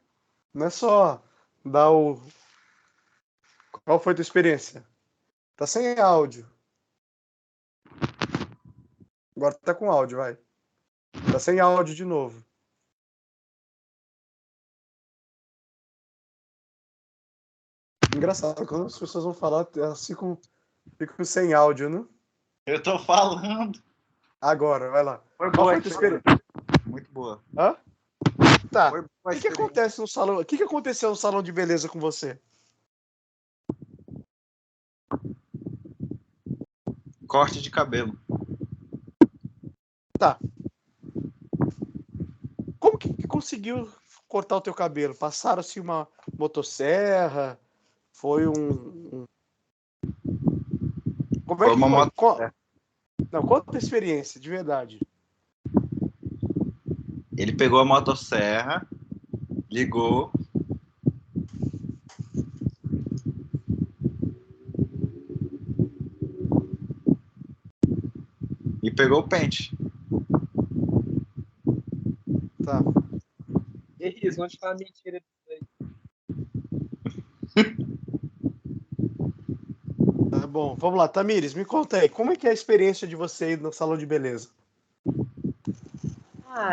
Não é só dar o... Qual foi a tua experiência? Tá sem áudio. Agora tá com áudio, vai. Tá sem áudio de novo. Engraçado, quando as pessoas vão falar, elas ficam sem áudio, né? Eu tô falando. Agora, vai lá. Foi Qual boa foi a a tua experiência? Muito boa. Hã? Tá. Foi boa O a que acontece no salão? O que aconteceu no salão de beleza com você? Corte de cabelo. Tá. Como que conseguiu cortar o teu cabelo? Passaram assim uma motosserra? Foi um... Como é que foi? Não, conta a experiência, de verdade. Ele pegou a motosserra, ligou. E pegou o pente. Tá. E isso, onde tá a mentira disso aí? Tá bom, vamos lá. Tamires, me conta aí, como é que é a experiência de você ir no salão de beleza?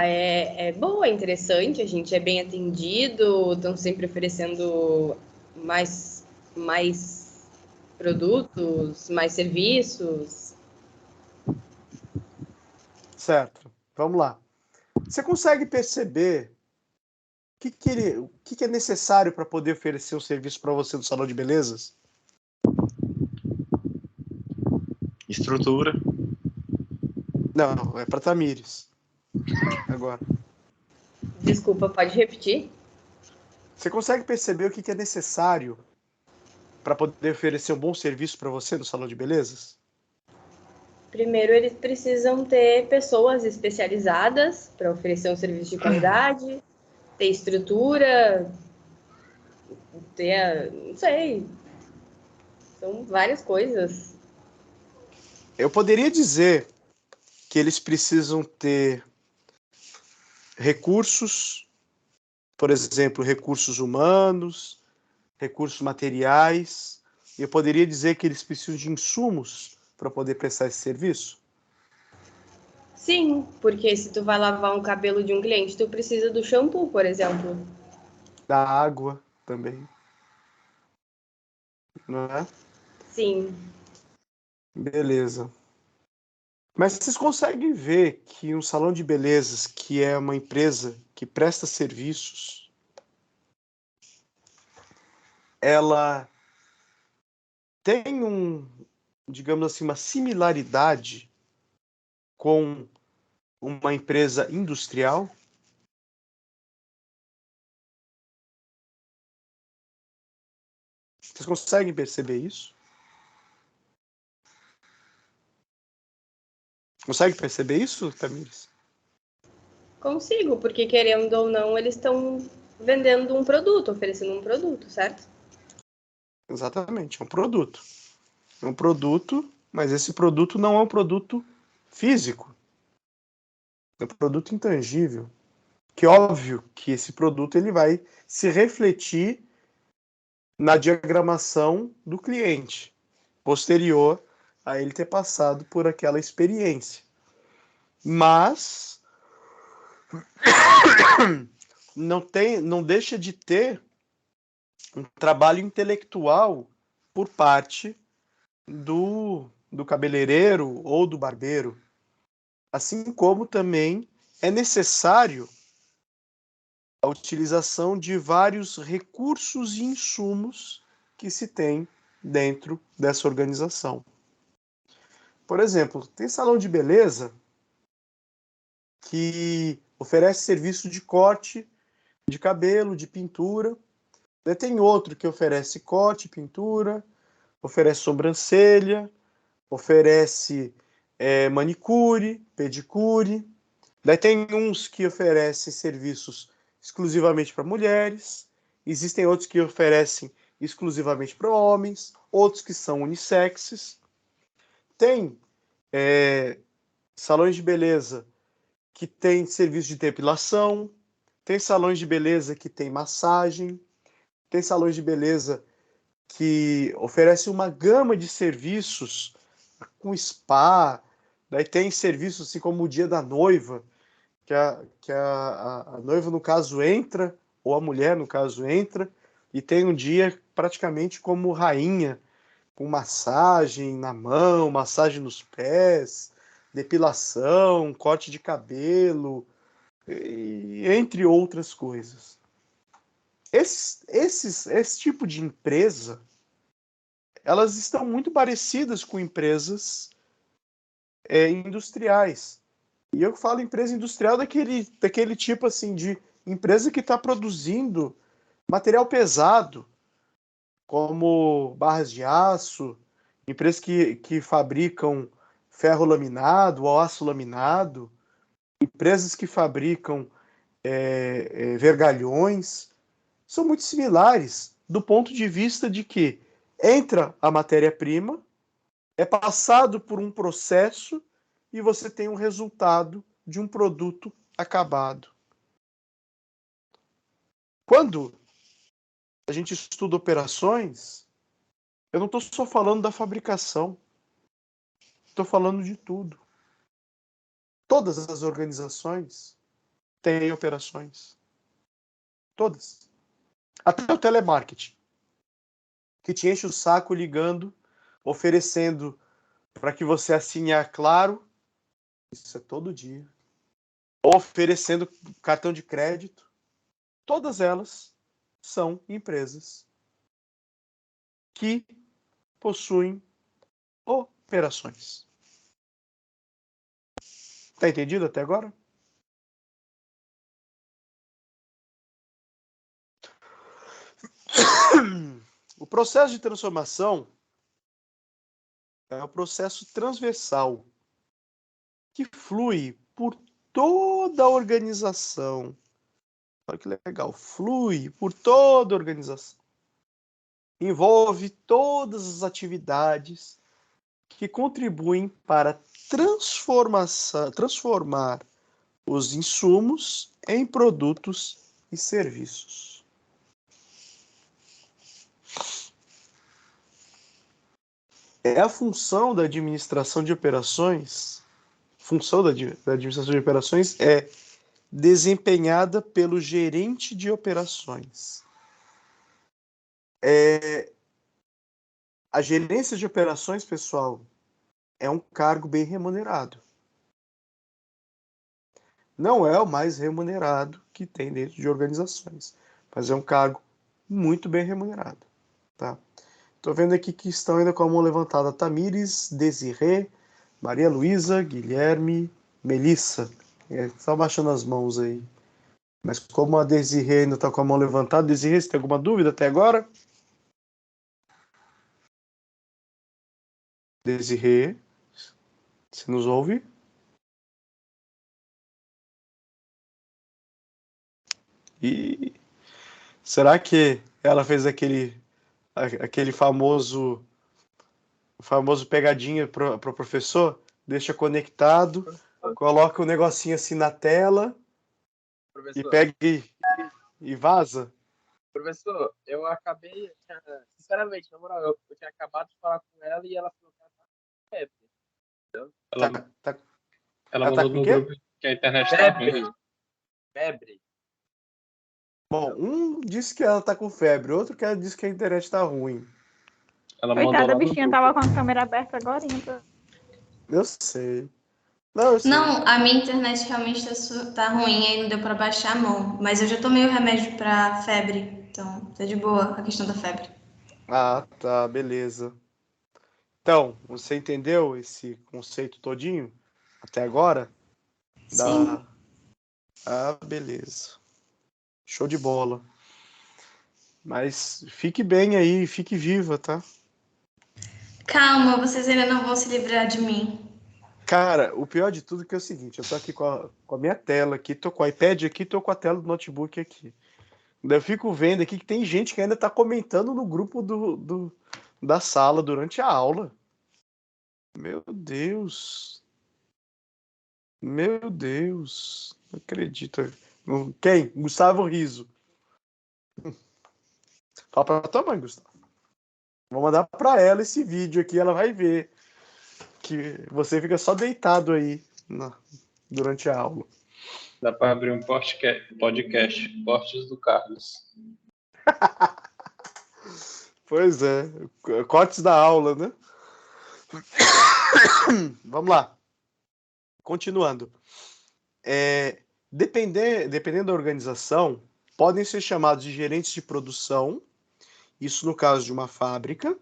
É boa, é interessante, a gente é bem atendido, estão sempre oferecendo mais produtos, mais serviços. Certo, vamos lá. Você consegue perceber o que é necessário para poder oferecer um serviço para você no salão de belezas? Estrutura. Não, é para Tamires. Agora. Desculpa, pode repetir? Você consegue perceber o que é necessário para poder oferecer um bom serviço para você no salão de belezas? Primeiro, eles precisam ter pessoas especializadas para oferecer um serviço de qualidade, ter estrutura, não sei, são várias coisas. Eu poderia dizer que eles precisam ter recursos, por exemplo, recursos humanos, recursos materiais. Eu poderia dizer que eles precisam de insumos para poder prestar esse serviço? Sim, porque se tu vai lavar um cabelo de um cliente, tu precisa do shampoo, por exemplo. Da água também. Não é? Sim. Beleza. Mas vocês conseguem ver que um salão de belezas, que é uma empresa que presta serviços, ela tem digamos assim, uma similaridade com uma empresa industrial? Vocês conseguem perceber isso? Consegue perceber isso, Tamires? Consigo, porque querendo ou não, eles estão vendendo um produto, oferecendo um produto, certo? Exatamente, é um produto. É um produto, mas esse produto não é um produto físico. É um produto intangível. Que óbvio que esse produto ele vai se refletir na diagramação do cliente, posterior a ele ter passado por aquela experiência. Mas não deixa de ter um trabalho intelectual por parte do cabeleireiro ou do barbeiro, assim como também é necessário a utilização de vários recursos e insumos que se tem dentro dessa organização. Por exemplo, tem salão de beleza que oferece serviço de corte de cabelo, de pintura. Tem outro que oferece corte, pintura, oferece sobrancelha, oferece manicure, pedicure. Daí tem uns que oferecem serviços exclusivamente para mulheres, existem outros que oferecem exclusivamente para homens, outros que são unissexes. Tem salões de beleza que tem serviço de depilação, tem salões de beleza que tem massagem, tem salões de beleza que oferece uma gama de serviços com spa, daí tem serviços assim como o dia da noiva, que a noiva, no caso, entra, ou a mulher, no caso, entra, e tem um dia praticamente como rainha, com massagem na mão, massagem nos pés, depilação, corte de cabelo, entre outras coisas. Esse tipo de empresa, elas estão muito parecidas com empresas industriais. E eu falo empresa industrial daquele tipo assim de empresa que está produzindo material pesado, como barras de aço, empresas que fabricam ferro laminado ou aço laminado, empresas que fabricam vergalhões, são muito similares do ponto de vista de que entra a matéria-prima, é passado por um processo e você tem um resultado de um produto acabado. Quando a gente estuda operações, eu não estou só falando da fabricação, estou falando de tudo. Todas as organizações têm operações. Todas. Até o telemarketing, que te enche o saco ligando, oferecendo para que você assine a Claro, isso é todo dia, oferecendo cartão de crédito. Todas elas são empresas que possuem operações. Tá entendido até agora? O processo de transformação é um processo transversal que flui por toda a organização. Olha que legal, flui por toda a organização. Envolve todas as atividades que contribuem para transformar os insumos em produtos e serviços. É a função da administração de operações, é desempenhada pelo gerente de operações. A gerência de operações, pessoal, é um cargo bem remunerado. Não é o mais remunerado que tem dentro de organizações, mas é um cargo muito bem remunerado. Tá? Estou vendo aqui que estão ainda com a mão levantada Tamires, Desirê, Maria Luísa, Guilherme, Melissa. Estão baixando as mãos aí. Mas como a Desirê ainda está com a mão levantada, Desirê, você tem alguma dúvida até agora? Desirê, você nos ouve? E será que ela fez aquele famoso pegadinha para o professor? Deixa conectado, coloca o negocinho assim na tela, professor, e pega e vaza? Professor, eu acabei, sinceramente, na moral, eu tinha acabado de falar com ela e ela falou que ela tá com febre. Ela mandou no grupo que a internet tá ruim. Febre. Bom, um disse que ela tá com febre, outro que ela disse que a internet tá ruim. Ela Coitada, a bichinha tava com a câmera aberta agora. Então. Eu sei. Não, eu sei. Não, a minha internet realmente tá ruim, aí não deu pra baixar a mão. Mas eu já tomei o remédio pra febre, então tá de boa a questão da febre. Ah, tá, beleza. Então, você entendeu esse conceito todinho até agora? Sim. Ah, beleza. Show de bola. Mas fique bem aí, fique viva, tá? Calma, vocês ainda não vão se livrar de mim. Cara, o pior de tudo é que é o seguinte, eu tô aqui com a minha tela aqui, tô com o iPad aqui, tô com a tela do notebook aqui. Daí eu fico vendo aqui que tem gente que ainda tá comentando no grupo da sala durante a aula. Meu Deus. Meu Deus. Não acredito. Quem? Gustavo Riso. Fala pra tua mãe, Gustavo. Vou mandar para ela esse vídeo aqui, ela vai ver que você fica só deitado aí durante a aula. Dá para abrir um podcast, Cortes do Carlos. Pois é, cortes da aula, né? Vamos lá. Continuando. Dependendo da organização, podem ser chamados de gerentes de produção, isso no caso de uma fábrica,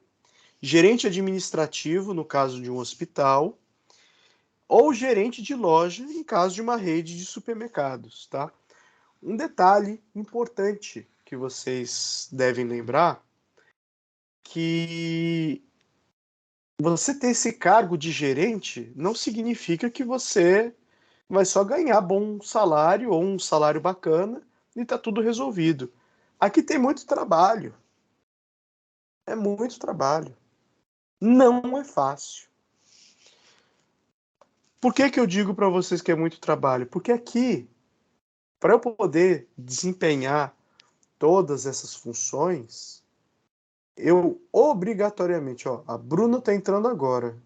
gerente administrativo, no caso de um hospital, ou gerente de loja, em caso de uma rede de supermercados, tá? Um detalhe importante que vocês devem lembrar, que você ter esse cargo de gerente não significa que você vai só ganhar bom salário ou um salário bacana e tá tudo resolvido. Aqui tem muito trabalho. É muito trabalho. Não é fácil. Por que eu digo para vocês que é muito trabalho? Porque aqui, para eu poder desempenhar todas essas funções, eu obrigatoriamente, a Bruna está entrando agora.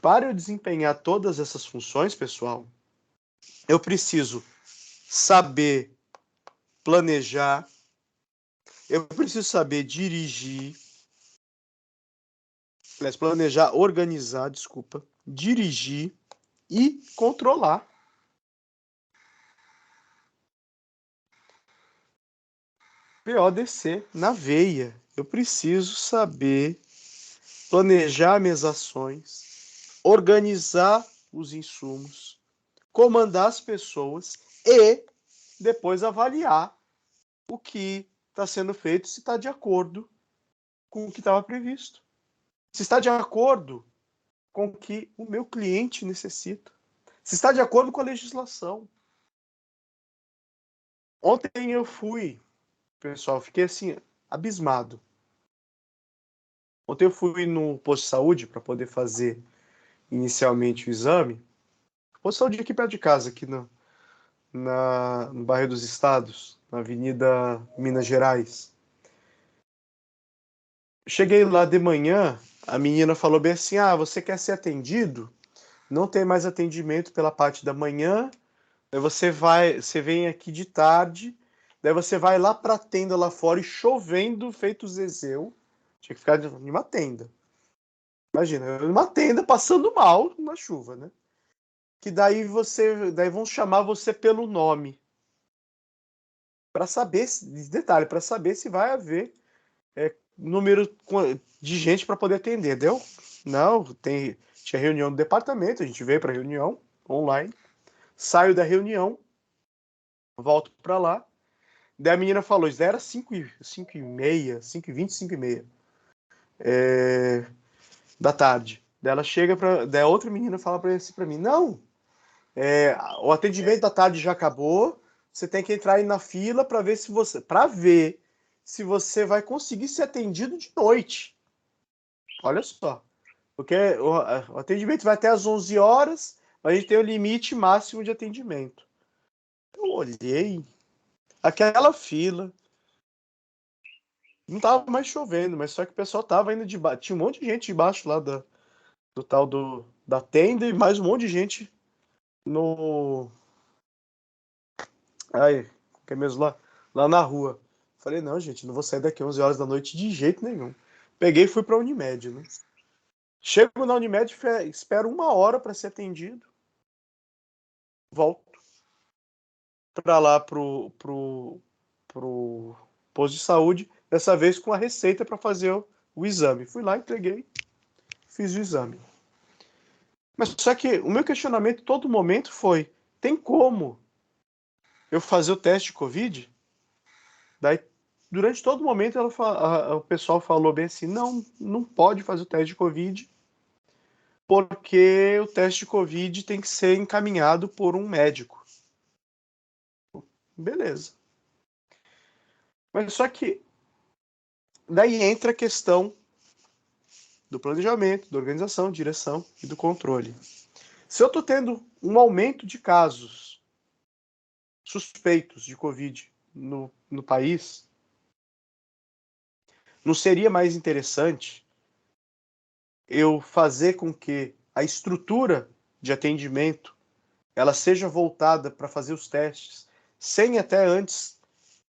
Para eu desempenhar todas essas funções, pessoal, eu preciso saber planejar, eu preciso saber dirigir, planejar, organizar, dirigir e controlar. PODC na veia. Eu preciso saber planejar minhas ações, organizar os insumos, comandar as pessoas e depois avaliar o que está sendo feito, se está de acordo com o que estava previsto. Se está de acordo com o que o meu cliente necessita. Se está de acordo com a legislação. Ontem eu fui, pessoal, fiquei assim, abismado. Ontem eu fui no posto de saúde para poder fazer inicialmente o exame. Posto de saúde aqui perto de casa, aqui no bairro dos Estados, na Avenida Minas Gerais. Cheguei lá de manhã, a menina falou bem assim, você quer ser atendido? Não tem mais atendimento pela parte da manhã, daí você vem aqui de tarde, daí você vai lá para a tenda lá fora e chovendo, feito Zezéu, tinha que ficar em uma tenda. Imagina, uma tenda passando mal na chuva, né? Que daí vão chamar você pelo nome. Para saber, detalhe, para saber se vai haver número de gente para poder atender, deu? Não, tinha reunião do departamento, a gente veio para reunião online, saio da reunião, volto para lá, daí a menina falou, isso era 5h30, 5h20, 5h30 da tarde. Daí ela chega daí a outra menina fala para mim, não, o atendimento da tarde já acabou, você tem que entrar aí na fila para ver se você vai conseguir ser atendido de noite. Olha só. Porque o atendimento vai até às 11 horas, mas a gente tem o limite máximo de atendimento. Eu olhei, aquela fila, não estava mais chovendo, mas só que o pessoal estava indo debaixo. Tinha um monte de gente debaixo lá do tal da tenda e mais um monte de gente no... que é mesmo lá na rua. Falei, não, gente, não vou sair daqui 11 horas da noite de jeito nenhum. Peguei e fui para a Unimed, né? Chego na Unimed, espero 1 hora para ser atendido. Volto para lá pro posto de saúde, dessa vez com a receita para fazer o exame. Fui lá, entreguei, fiz o exame. Mas só que o meu questionamento todo momento foi, tem como eu fazer o teste de Covid? Daí, durante todo momento, o pessoal falou bem assim, não pode fazer o teste de Covid, porque o teste de Covid tem que ser encaminhado por um médico. Beleza. Mas só que daí entra a questão do planejamento, da organização, direção e do controle. Se eu estou tendo um aumento de casos suspeitos de Covid no país, não seria mais interessante eu fazer com que a estrutura de atendimento ela seja voltada para fazer os testes sem até antes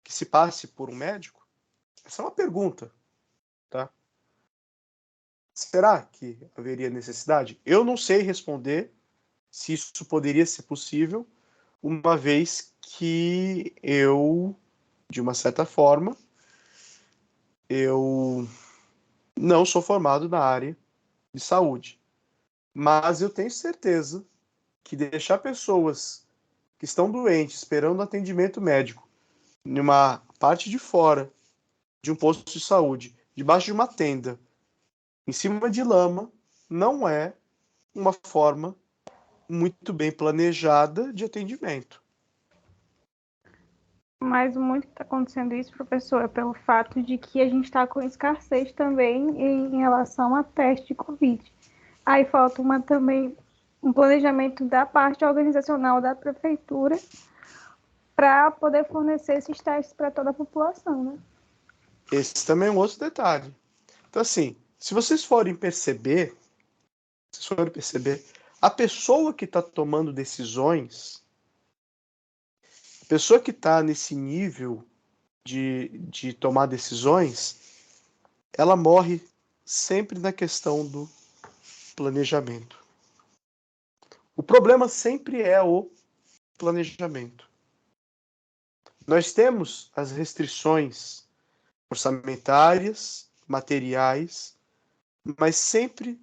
que se passe por um médico? Essa é uma pergunta, tá? Será que haveria necessidade? Eu não sei responder se isso poderia ser possível, uma vez que eu, de uma certa forma, eu não sou formado na área de saúde. Mas eu tenho certeza que deixar pessoas que estão doentes, esperando atendimento médico, numa parte de fora de um posto de saúde, debaixo de uma tenda, em cima de lama, não é uma forma muito bem planejada de atendimento. Mas muito que está acontecendo isso, professor, é pelo fato de que a gente está com escassez também em relação a teste de Covid. Aí falta também um planejamento da parte organizacional da prefeitura para poder fornecer esses testes para toda a população, né? Esse também é um outro detalhe. Então, assim, se vocês forem perceber, a pessoa que está tomando decisões, a pessoa que está nesse nível de tomar decisões, ela morre sempre na questão do planejamento. O problema sempre é o planejamento. Nós temos as restrições orçamentárias, materiais, mas sempre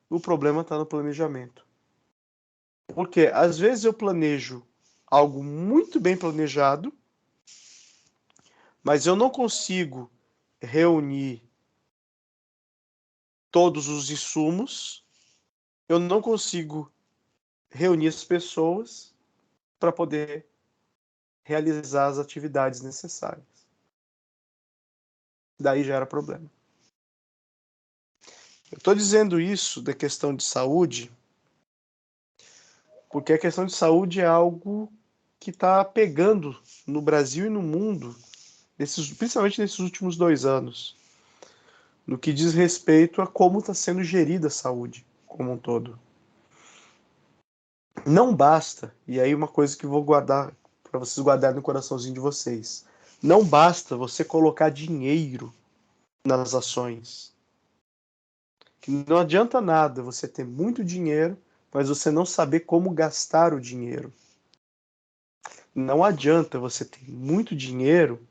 o problema está no planejamento. Porque às vezes eu planejo algo muito bem planejado, mas eu não consigo reunir todos os insumos, eu não consigo reunir as pessoas para poder realizar as atividades necessárias. Daí gera problema. Eu estou dizendo isso da questão de saúde, porque a questão de saúde é algo que está pegando no Brasil e no mundo, principalmente nesses últimos 2 anos, no que diz respeito a como está sendo gerida a saúde como um todo. Não basta, e aí uma coisa que eu vou guardar para vocês guardarem no coraçãozinho de vocês, não basta você colocar dinheiro nas ações. Que não adianta nada você ter muito dinheiro, mas você não saber como gastar o dinheiro. Não adianta você ter muito dinheiro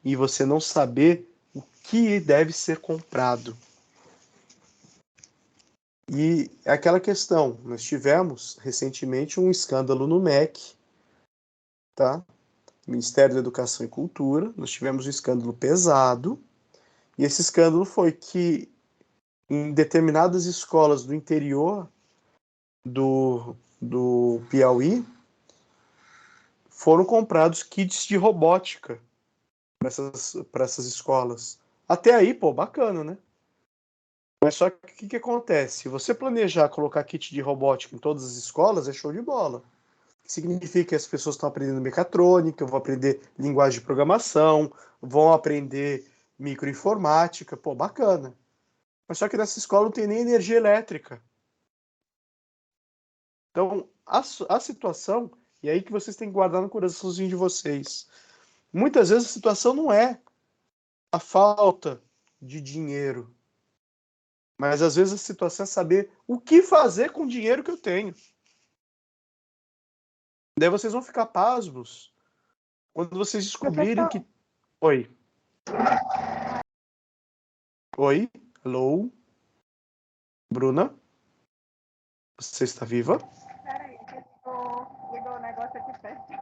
e você não saber o que deve ser comprado. E é aquela questão, nós tivemos recentemente um escândalo no MEC, tá? Ministério da Educação e Cultura, nós tivemos um escândalo pesado, e esse escândalo foi que em determinadas escolas do interior do Piauí, foram comprados kits de robótica para essas escolas. Até aí, pô, bacana, né? Mas só que o que acontece? Se você planejar colocar kit de robótica em todas as escolas, é show de bola. Significa que as pessoas estão aprendendo mecatrônica, vão aprender linguagem de programação, vão aprender microinformática, pô, bacana. Mas só que nessa escola não tem nem energia elétrica. Então, a situação, e aí que vocês têm que guardar no coraçãozinho de vocês, muitas vezes a situação não é a falta de dinheiro, mas às vezes a situação é saber o que fazer com o dinheiro que eu tenho. Daí vocês vão ficar pasmos quando vocês descobrirem que... Oi? Oi? Hello? Bruna? Você está viva? Peraí, ligou o negócio aqui perto.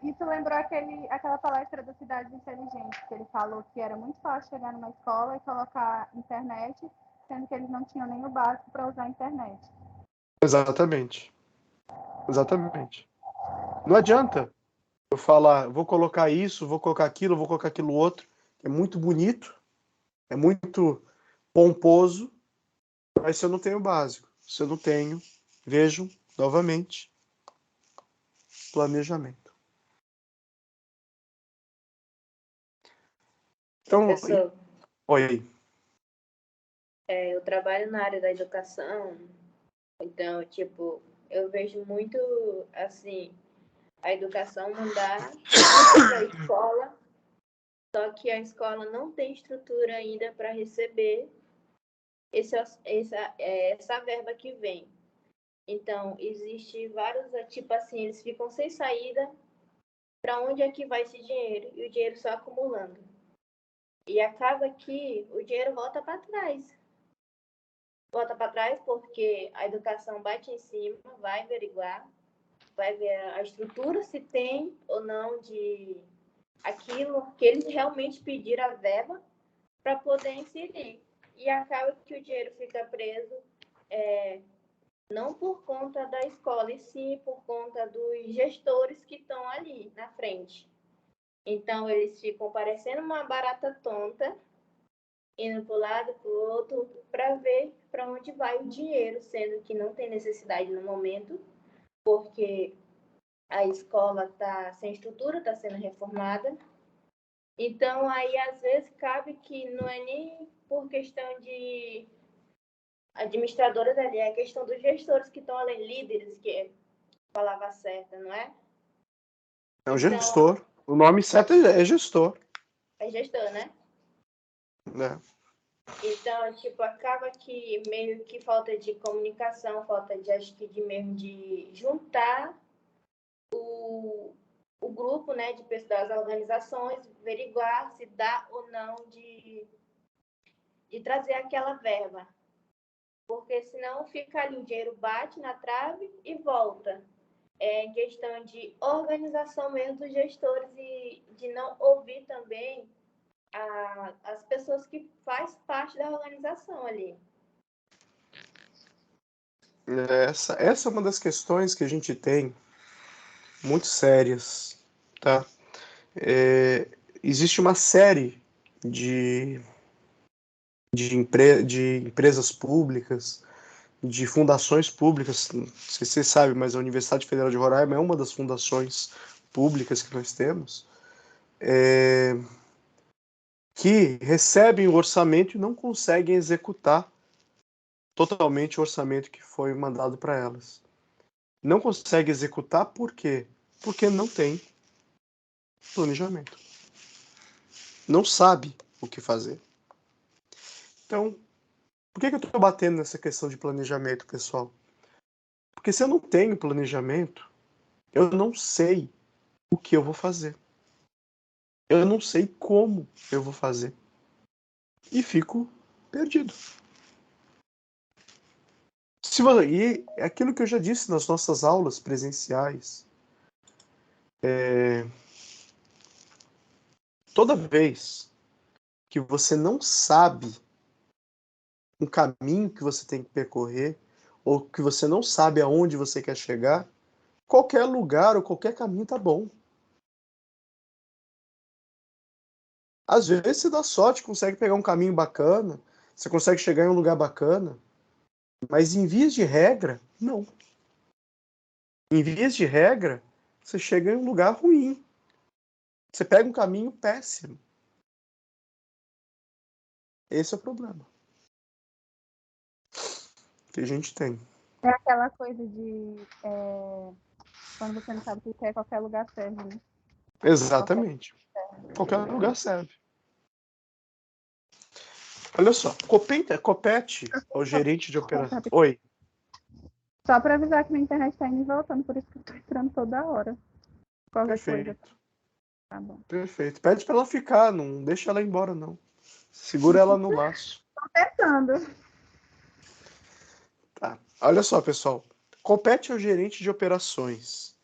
Isso lembrou aquela palestra da Cidade Inteligente, que ele falou que era muito fácil chegar numa escola e colocar internet, sendo que eles não tinham nem o básico para usar a internet. Exatamente. Exatamente. Não adianta eu falar, vou colocar isso, vou colocar aquilo outro. É muito bonito, é muito pomposo, mas se eu não tenho o básico, se eu não tenho, vejam novamente, planejamento. Então, Professor, oi. eu trabalho na área da educação, então, tipo, eu vejo muito, assim, a educação mandar para a escola, só que a escola não tem estrutura ainda para receber essa verba que vem. Então, existe vários, tipo assim, eles ficam sem saída para onde é que vai esse dinheiro, e o dinheiro só acumulando. E acaba que o dinheiro volta para trás. Volta para trás porque a educação bate em cima, vai averiguar, vai ver a estrutura se tem ou não de aquilo que eles realmente pediram a verba para poder inserir. E acaba que o dinheiro fica preso, não por conta da escola, e sim por conta dos gestores que estão ali na frente. Então, eles ficam parecendo uma barata tonta, indo para um lado, para o outro, para ver para onde vai o dinheiro, sendo que não tem necessidade no momento, porque a escola está sem estrutura, está sendo reformada. Então, aí, às vezes, cabe que não é nem por questão de administradoras ali, é questão dos gestores que estão além, líderes, que é a palavra certa, não é? É o gestor. O nome certo é gestor. É gestor, né? Então, tipo, acaba que meio que falta de comunicação, falta de, acho que de juntar o grupo, né, de pessoas das organizações, averiguar se dá ou não de trazer aquela verba. Porque senão fica ali, o dinheiro bate na trave e volta. É questão de organização mesmo dos gestores e de não ouvir também as pessoas que fazem parte da organização ali. Essa é uma das questões que a gente tem muito sérias, tá? Existe uma série de empresas públicas, de fundações públicas, não sei se você sabe, mas a Universidade Federal de Roraima é uma das fundações públicas que nós temos, que recebem o orçamento e não conseguem executar totalmente o orçamento que foi mandado para elas. Não consegue executar por quê? Porque não tem planejamento. Não sabe o que fazer. Então, por que eu estou batendo nessa questão de planejamento, pessoal? Porque se eu não tenho planejamento, eu não sei o que eu vou fazer. Eu não sei como eu vou fazer. E fico perdido. E é aquilo que eu já disse nas nossas aulas presenciais. Toda vez que você não sabe um caminho que você tem que percorrer, ou que você não sabe aonde você quer chegar, qualquer lugar ou qualquer caminho tá bom. Às vezes você dá sorte, consegue pegar um caminho bacana, você consegue chegar em um lugar bacana, mas em vias de regra, não. Em vias de regra, você chega em um lugar ruim. Você pega um caminho péssimo. Esse é o problema que a gente tem. É aquela coisa de quando você não sabe o que quer, qualquer lugar serve, né? Exatamente. Qualquer lugar serve. Olha só, compete ao gerente de operação. Oi. Só para avisar que minha internet está indo e voltando, por isso que eu estou entrando toda hora. Qualquer coisa. Tá bom. Perfeito. Pede para ela ficar, não deixa ela ir embora, não. Segura ela no laço. Tô tentando. Tá. Olha só, pessoal. Compete ao gerente de operações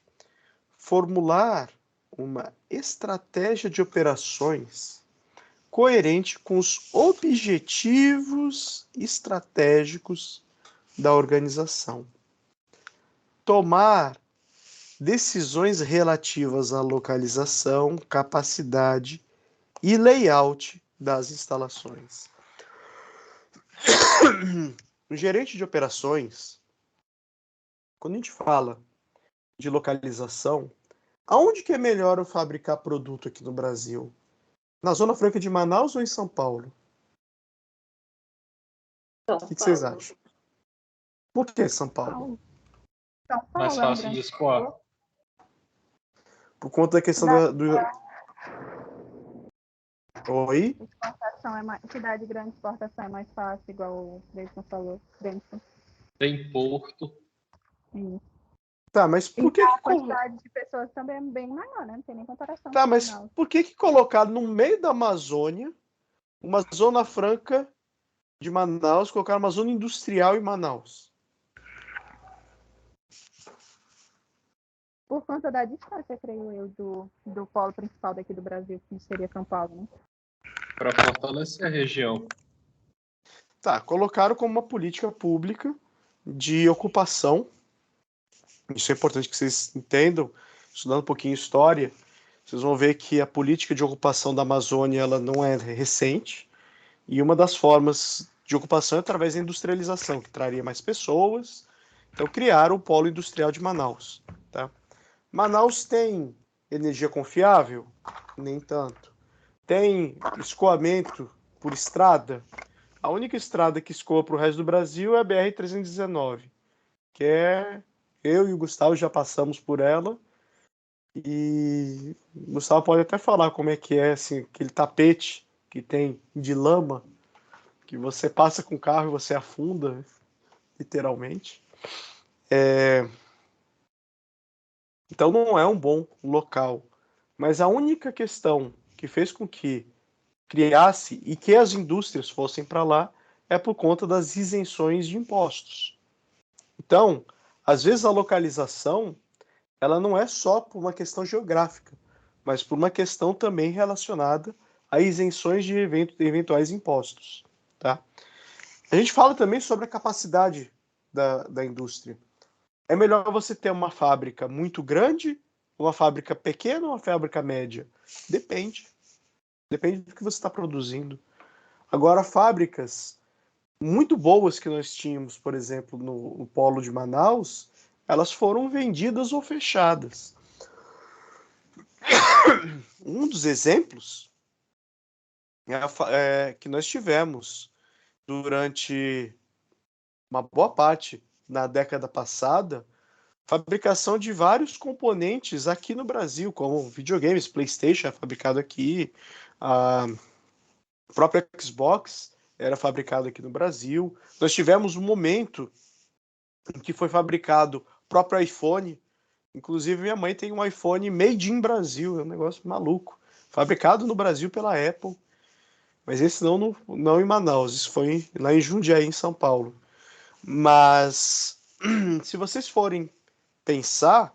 formular uma estratégia de operações coerente com os objetivos estratégicos da organização. Tomar decisões relativas à localização, capacidade e layout das instalações. O gerente de operações, quando a gente fala de localização, aonde que é melhor eu fabricar produto aqui no Brasil? Na Zona Franca de Manaus ou em São Paulo? O que vocês acham? Por que São Paulo? São Paulo Mais é um fácil de grande escoar. Por conta da questão do... Oi? Exportação cidade grande, exportação é mais fácil, igual o Cleiton falou. Dentro. Tem porto. Sim. Tá, mas por que... A quantidade de pessoas também é bem maior, né? Não tem nem comparação. Tá, mas por que colocaram no meio da Amazônia uma Zona Franca de Manaus, colocaram uma zona industrial em Manaus? Por conta da distância, creio eu, do polo principal daqui do Brasil, que seria São Paulo, né? Para fortalecer a região. Tá, colocaram como uma política pública de ocupação. Isso é importante que vocês entendam, estudando um pouquinho história, vocês vão ver que a política de ocupação da Amazônia ela não é recente, e uma das formas de ocupação é através da industrialização, que traria mais pessoas. Então criaram o polo industrial de Manaus. Tá? Manaus tem energia confiável? Nem tanto. Tem escoamento por estrada? A única estrada que escoa para o resto do Brasil é a BR-319, que é... Eu e o Gustavo já passamos por ela, e o Gustavo pode até falar como é que é assim, aquele tapete que tem de lama, que você passa com o carro e você afunda, literalmente. Então não é um bom local. Mas a única questão que fez com que criasse e que as indústrias fossem para lá é por conta das isenções de impostos. Então, às vezes a localização ela não é só por uma questão geográfica, mas por uma questão também relacionada a isenções de eventuais impostos. Tá? A gente fala também sobre a capacidade da indústria. É melhor você ter uma fábrica muito grande, uma fábrica pequena ou uma fábrica média? Depende. Depende do que você está produzindo. Agora, fábricas muito boas que nós tínhamos, por exemplo, no polo de Manaus, elas foram vendidas ou fechadas. Um dos exemplos é que nós tivemos durante uma boa parte na década passada, fabricação de vários componentes aqui no Brasil, como videogames, PlayStation é fabricado aqui, a própria Xbox era fabricado aqui no Brasil. Nós tivemos um momento em que foi fabricado o próprio iPhone. Inclusive, minha mãe tem um iPhone made in Brasil, é um negócio maluco. Fabricado no Brasil pela Apple, mas esse não em Manaus, isso foi lá em Jundiaí, em São Paulo. Mas, se vocês forem pensar,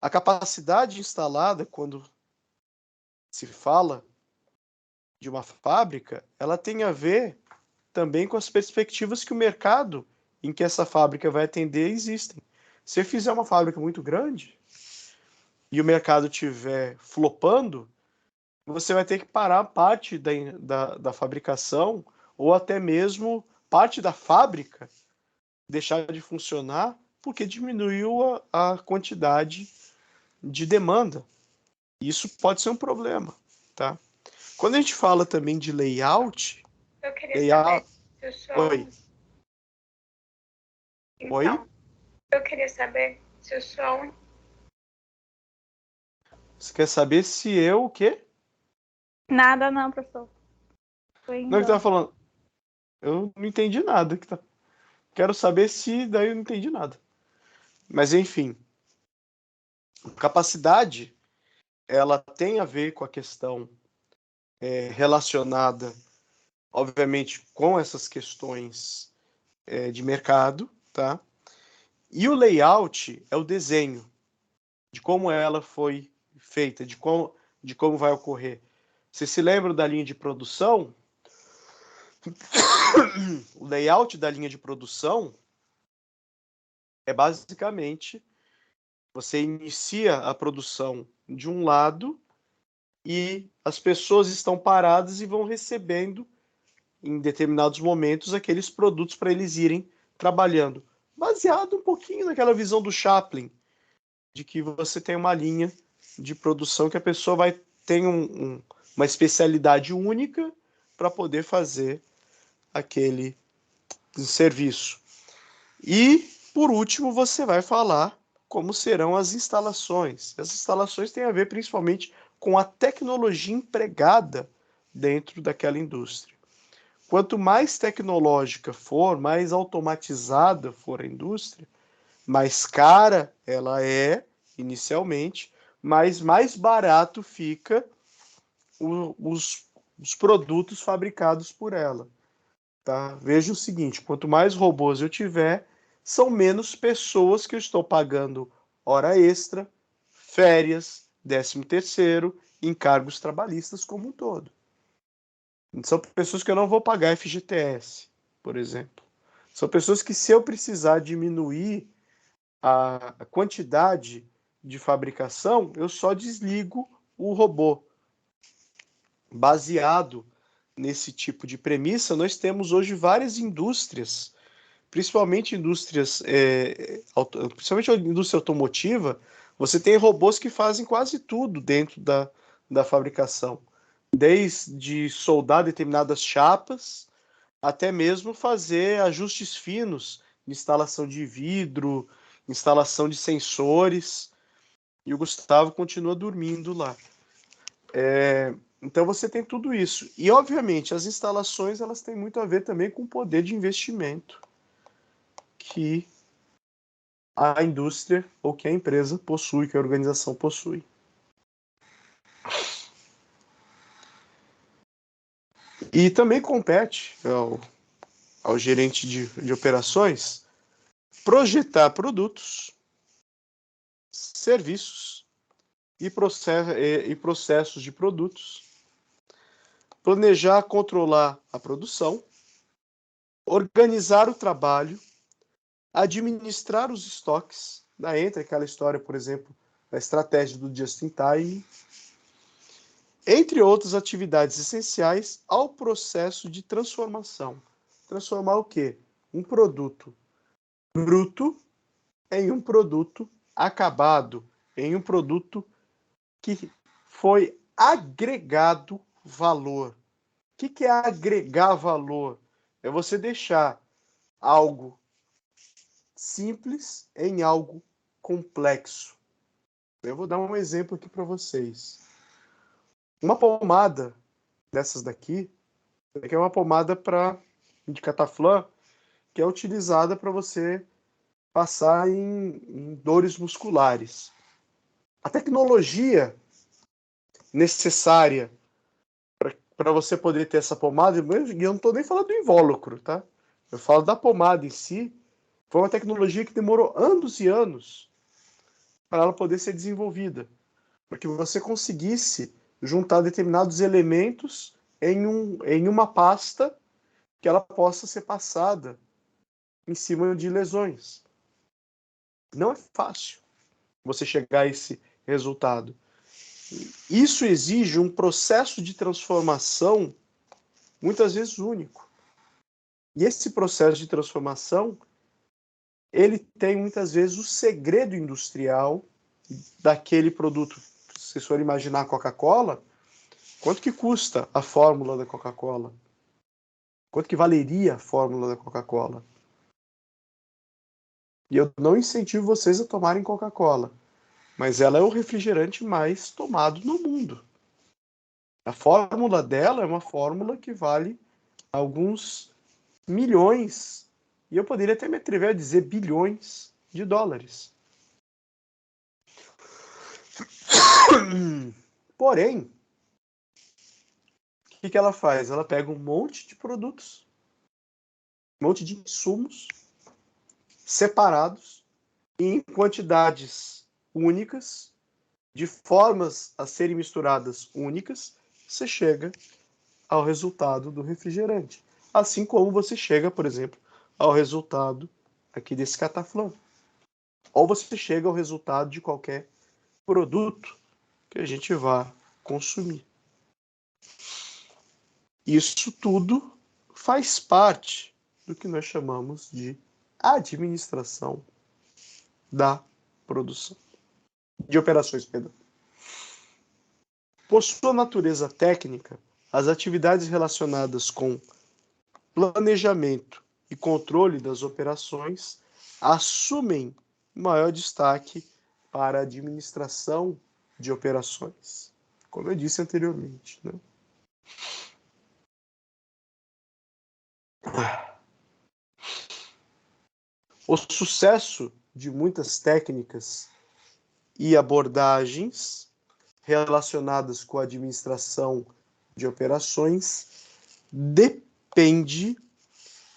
a capacidade instalada, quando se fala de uma fábrica, ela tem a ver também com as perspectivas que o mercado em que essa fábrica vai atender existem. Se eu fizer uma fábrica muito grande e o mercado estiver flopando, você vai ter que parar parte da fabricação ou até mesmo parte da fábrica deixar de funcionar porque diminuiu a quantidade de demanda. Isso pode ser um problema, tá? Quando a gente fala também de layout... Eu queria saber se o som... Oi? Então, Oi? eu queria saber se o som... Você quer saber se eu o quê? Nada não, professor. Não, que tava falando. Eu não entendi nada. Quero saber se daí eu não entendi nada. Mas enfim. Capacidade, ela tem a ver com a questão relacionada, obviamente, com essas questões de mercado, tá? E o layout é o desenho de como ela foi feita, de como vai ocorrer. Você se lembra da linha de produção? O layout da linha de produção é basicamente você inicia a produção de um lado e as pessoas estão paradas e vão recebendo em determinados momentos aqueles produtos para eles irem trabalhando. Baseado um pouquinho naquela visão do Chaplin, de que você tem uma linha de produção que a pessoa vai ter uma especialidade única para poder fazer aquele serviço. E, por último, você vai falar como serão as instalações. As instalações têm a ver principalmente com a tecnologia empregada dentro daquela indústria. Quanto mais tecnológica for, mais automatizada for a indústria, mais cara ela é inicialmente, mas mais barato fica os produtos fabricados por ela. Tá? Veja o seguinte, quanto mais robôs eu tiver, são menos pessoas que eu estou pagando hora extra, férias, 13º, encargos trabalhistas como um todo. São pessoas que eu não vou pagar FGTS, por exemplo. São pessoas que, se eu precisar diminuir a quantidade de fabricação, eu só desligo o robô. Baseado nesse tipo de premissa, nós temos hoje várias indústrias, principalmente principalmente a indústria automotiva. Você tem robôs que fazem quase tudo dentro da fabricação, desde soldar determinadas chapas, até mesmo fazer ajustes finos, instalação de vidro, instalação de sensores, e o Gustavo continua dormindo lá. Então você tem tudo isso. E, obviamente, as instalações elas têm muito a ver também com o poder de investimento que a indústria ou que a empresa possui, que a organização possui. E também compete ao gerente de operações projetar produtos, serviços e processos de produtos, planejar, controlar a produção, organizar o trabalho, administrar os estoques, daí entra aquela história, por exemplo, da estratégia do just-in-time, entre outras atividades essenciais ao processo de transformação. Transformar o quê? Um produto bruto em um produto acabado, em um produto que foi agregado valor. O que é agregar valor? É você deixar algo simples em algo complexo. Eu vou dar um exemplo aqui para vocês. Uma pomada dessas daqui é uma pomada de cataflã que é utilizada para você passar em dores musculares. A tecnologia necessária para você poder ter essa pomada, e eu não estou nem falando do invólucro, tá? Eu falo da pomada em si. Foi uma tecnologia que demorou anos e anos para ela poder ser desenvolvida, para que você conseguisse juntar determinados elementos em uma pasta que ela possa ser passada em cima de lesões. Não é fácil você chegar a esse resultado. Isso exige um processo de transformação muitas vezes único. E esse processo de transformação, ele tem muitas vezes o segredo industrial daquele produto. Se vocês forem imaginar a Coca-Cola, quanto que custa a fórmula da Coca-Cola? Quanto que valeria a fórmula da Coca-Cola? E eu não incentivo vocês a tomarem Coca-Cola, mas ela é o refrigerante mais tomado no mundo. A fórmula dela é uma fórmula que vale alguns milhões, e eu poderia até me atrever a dizer bilhões de dólares. Porém, o que ela faz? Ela pega um monte de produtos, um monte de insumos separados em quantidades únicas, de formas a serem misturadas únicas, você chega ao resultado do refrigerante. Assim como você chega, por exemplo, ao resultado aqui desse cataflã. Ou você chega ao resultado de qualquer produto que a gente vá consumir. Isso tudo faz parte do que nós chamamos de administração da produção. De operações, perdão. Por sua natureza técnica, as atividades relacionadas com planejamento e controle das operações assumem maior destaque para a administração de operações, como eu disse anteriormente, né? O sucesso de muitas técnicas e abordagens relacionadas com a administração de operações depende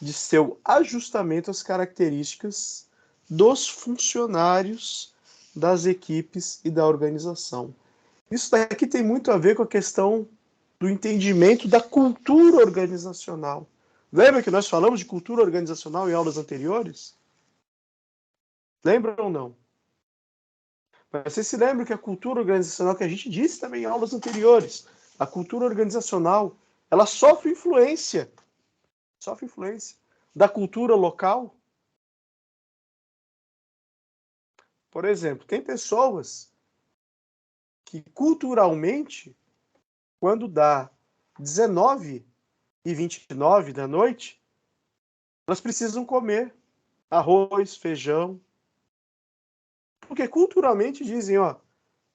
de seu ajustamento às características dos funcionários, das equipes e da organização. Isso daqui tem muito a ver com a questão do entendimento da cultura organizacional. Lembra que nós falamos de cultura organizacional em aulas anteriores? Lembra ou não? Mas você se lembra que a cultura organizacional, que a gente disse também em aulas anteriores, a cultura organizacional, ela sofre influência da cultura local. Por exemplo, tem pessoas que culturalmente, quando dá 19h29 da noite, elas precisam comer arroz, feijão. Porque culturalmente dizem,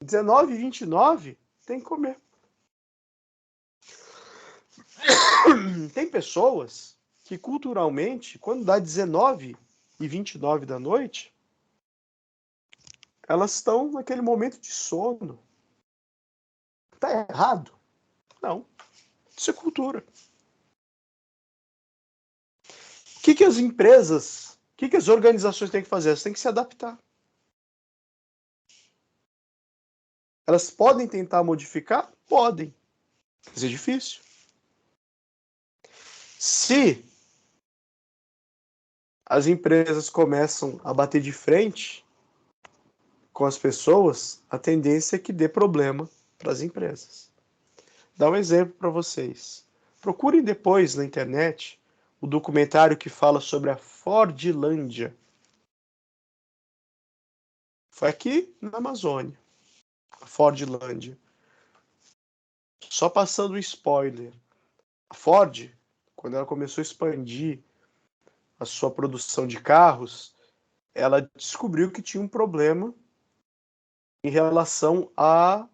19h29 tem que comer. Tem pessoas que culturalmente, quando dá 19h29 da noite, elas estão naquele momento de sono. Está errado? Não. Isso é cultura. O que as empresas, o que as organizações têm que fazer? Elas têm que se adaptar. Elas podem tentar modificar? Podem. Mas é difícil. Se as empresas começam a bater de frente com as pessoas, a tendência é que dê problema para as empresas. Dá um exemplo para vocês. Procurem depois na internet o documentário que fala sobre a Fordlândia. Foi aqui na Amazônia. A Fordlândia. Só passando um spoiler. A Ford, quando ela começou a expandir a sua produção de carros, ela descobriu que tinha um problema em relação a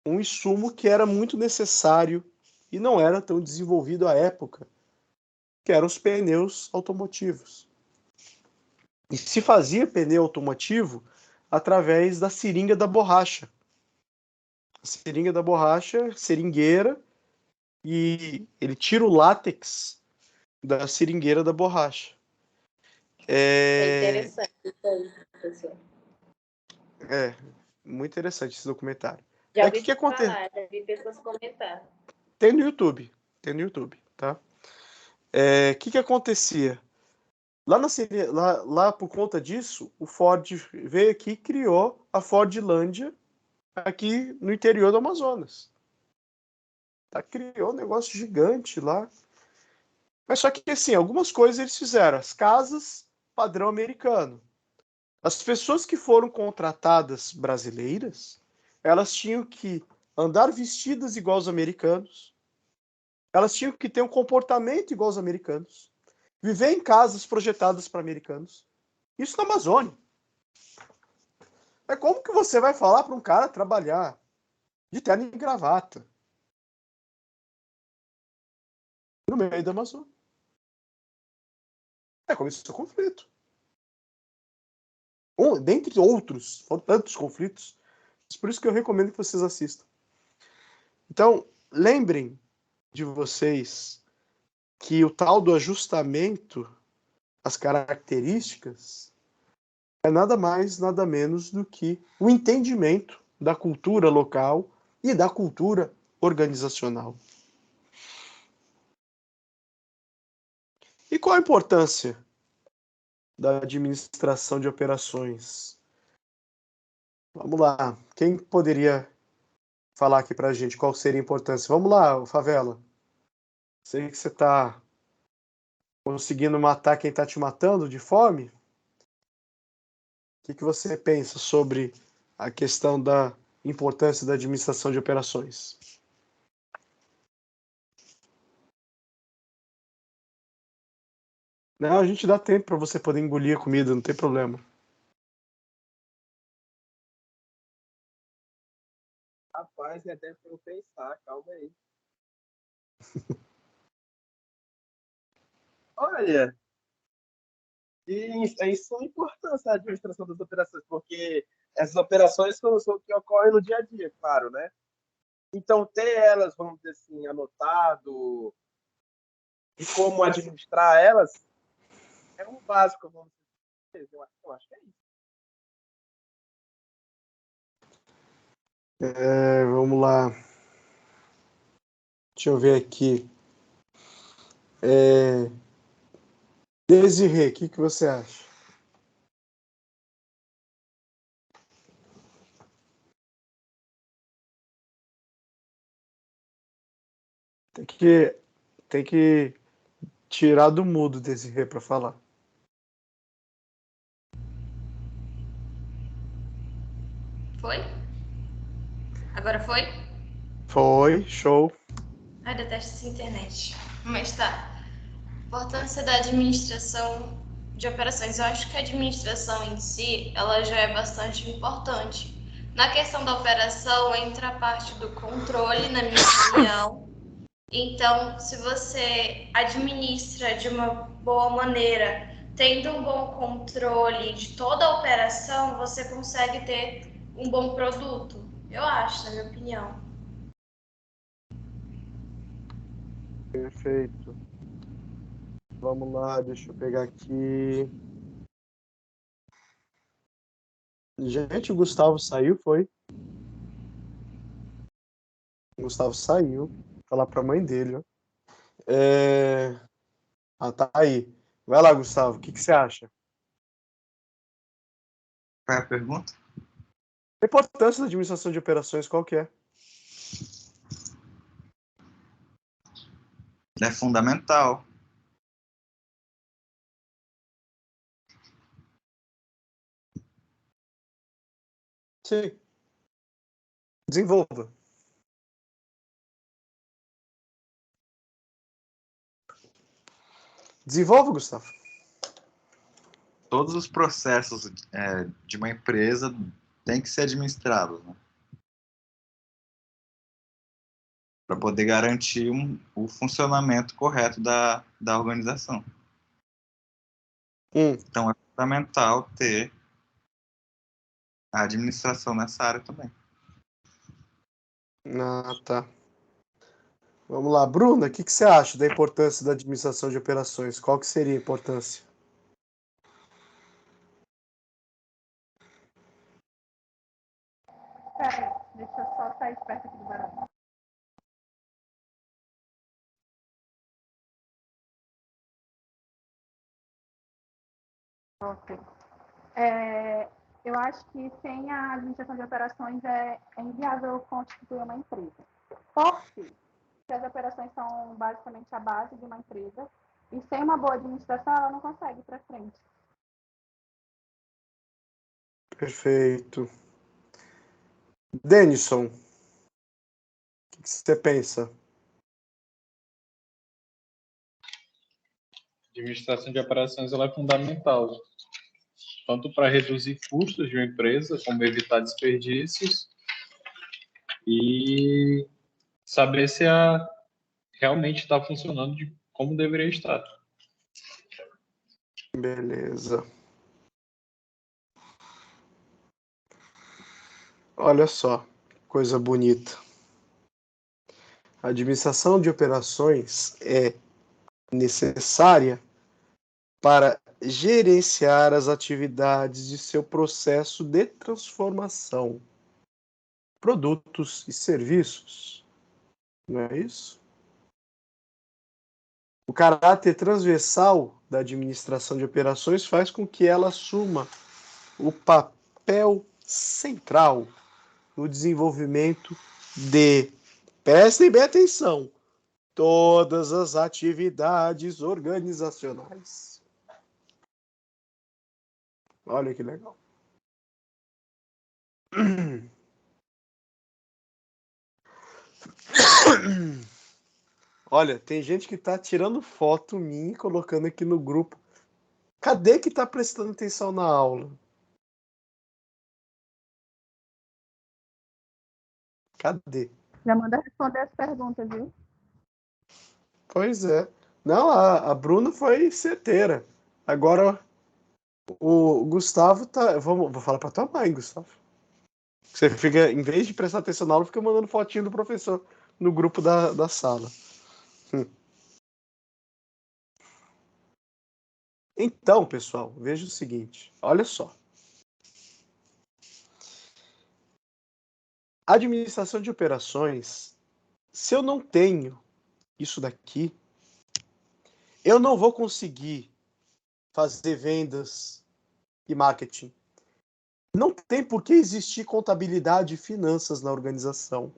um insumo que era muito necessário e não era tão desenvolvido à época, que eram os pneus automotivos. E se fazia pneu automotivo através da seringa da borracha. A seringa da borracha, seringueira, e ele tira o látex da seringueira da borracha. É interessante isso aí, professor. Muito interessante esse documentário. Já O ouvi que acontece? falar, já vi pessoas comentar. Tem no YouTube, tá? O que acontecia? Lá por conta disso, o Ford veio aqui e criou a Fordlândia aqui no interior do Amazonas. Criou um negócio gigante lá. Mas só que, assim, algumas coisas eles fizeram. As casas, padrão americano. As pessoas que foram contratadas brasileiras, elas tinham que andar vestidas igual aos americanos. Elas tinham que ter um comportamento igual aos americanos. Viver em casas projetadas para americanos. Isso na Amazônia. Como que você vai falar para um cara trabalhar de terno e gravata no meio da Amazônia? Começou o conflito. Dentre outros, foram tantos conflitos. Por isso que eu recomendo que vocês assistam. Então, lembrem de vocês que o tal do ajustamento às características é nada mais, nada menos do que o entendimento da cultura local e da cultura organizacional. E qual a importância da administração de operações? Vamos lá. Quem poderia falar aqui pra gente qual seria a importância? Vamos lá, Favela. Sei que você está conseguindo matar quem está te matando de fome. O que você pensa sobre a questão da importância da administração de operações? Não, a gente dá tempo para você poder engolir a comida, não tem problema. Rapaz, é tempo pra eu pensar, calma aí. Olha, isso é importância da administração das operações, porque essas operações são o que ocorrem no dia a dia, claro, né? Então, ter elas, vamos dizer assim, anotado e como administrar elas é um básico, vamos dizer. Eu acho que é isso. Vamos lá. Deixa eu ver aqui. Desirê, o que você acha? Tem que tirar do mudo Desirê para falar. Foi? Agora foi? Foi, show. Ai, detesto essa internet. Mas tá. Importância da administração de operações. Eu acho que a administração em si, ela já é bastante importante. Na questão da operação, entra a parte do controle, na minha opinião. Então, se você administra de uma boa maneira, tendo um bom controle de toda a operação, você consegue ter um bom produto. Eu acho, na minha opinião. Perfeito. Vamos lá, deixa eu pegar aqui. Gente, o Gustavo saiu, foi? O Gustavo saiu. Falar pra mãe dele, ó. Tá aí. Vai lá, Gustavo. O que você acha? Qual é a pergunta? A importância da administração de operações, qual que é? É fundamental. Sim. Desenvolva. Desenvolva, Gustavo. Todos os processos de uma empresa têm que ser administrados, né? Para poder garantir o funcionamento correto da organização. Então é fundamental ter a administração nessa área também. Ah, tá. Vamos lá. Bruna, o que você acha da importância da administração de operações? Qual que seria a importância? Peraí, deixa eu só sair perto aqui do barulho. Ok. Eu acho que sem a administração de operações é inviável constituir uma empresa. Por quê? Porque as operações são basicamente a base de uma empresa e sem uma boa administração ela não consegue ir para frente. Perfeito. Denison, o que você pensa? A administração de operações ela é fundamental, tanto para reduzir custos de uma empresa, como evitar desperdícios, e saber se realmente está funcionando como deveria estar. Beleza. Olha só, coisa bonita. A administração de operações é necessária para gerenciar as atividades de seu processo de transformação, produtos e serviços. Não é isso? O caráter transversal da administração de operações faz com que ela assuma o papel central no desenvolvimento de, prestem bem atenção, todas as atividades organizacionais. Olha que legal. Olha, tem gente que tá tirando foto minha e colocando aqui no grupo Cadê que está prestando atenção na aula? Cadê? Já manda responder as perguntas, viu? Pois é. Não, a Bruna foi certeira. Agora o Gustavo tá. Vou falar pra tua mãe, Gustavo. Você fica, em vez de prestar atenção na aula, fica mandando fotinho do professor no grupo da sala. Então, pessoal, veja o seguinte. Olha só. Administração de operações, se eu não tenho isso daqui, eu não vou conseguir fazer vendas e marketing. Não tem por que existir contabilidade e finanças na organização.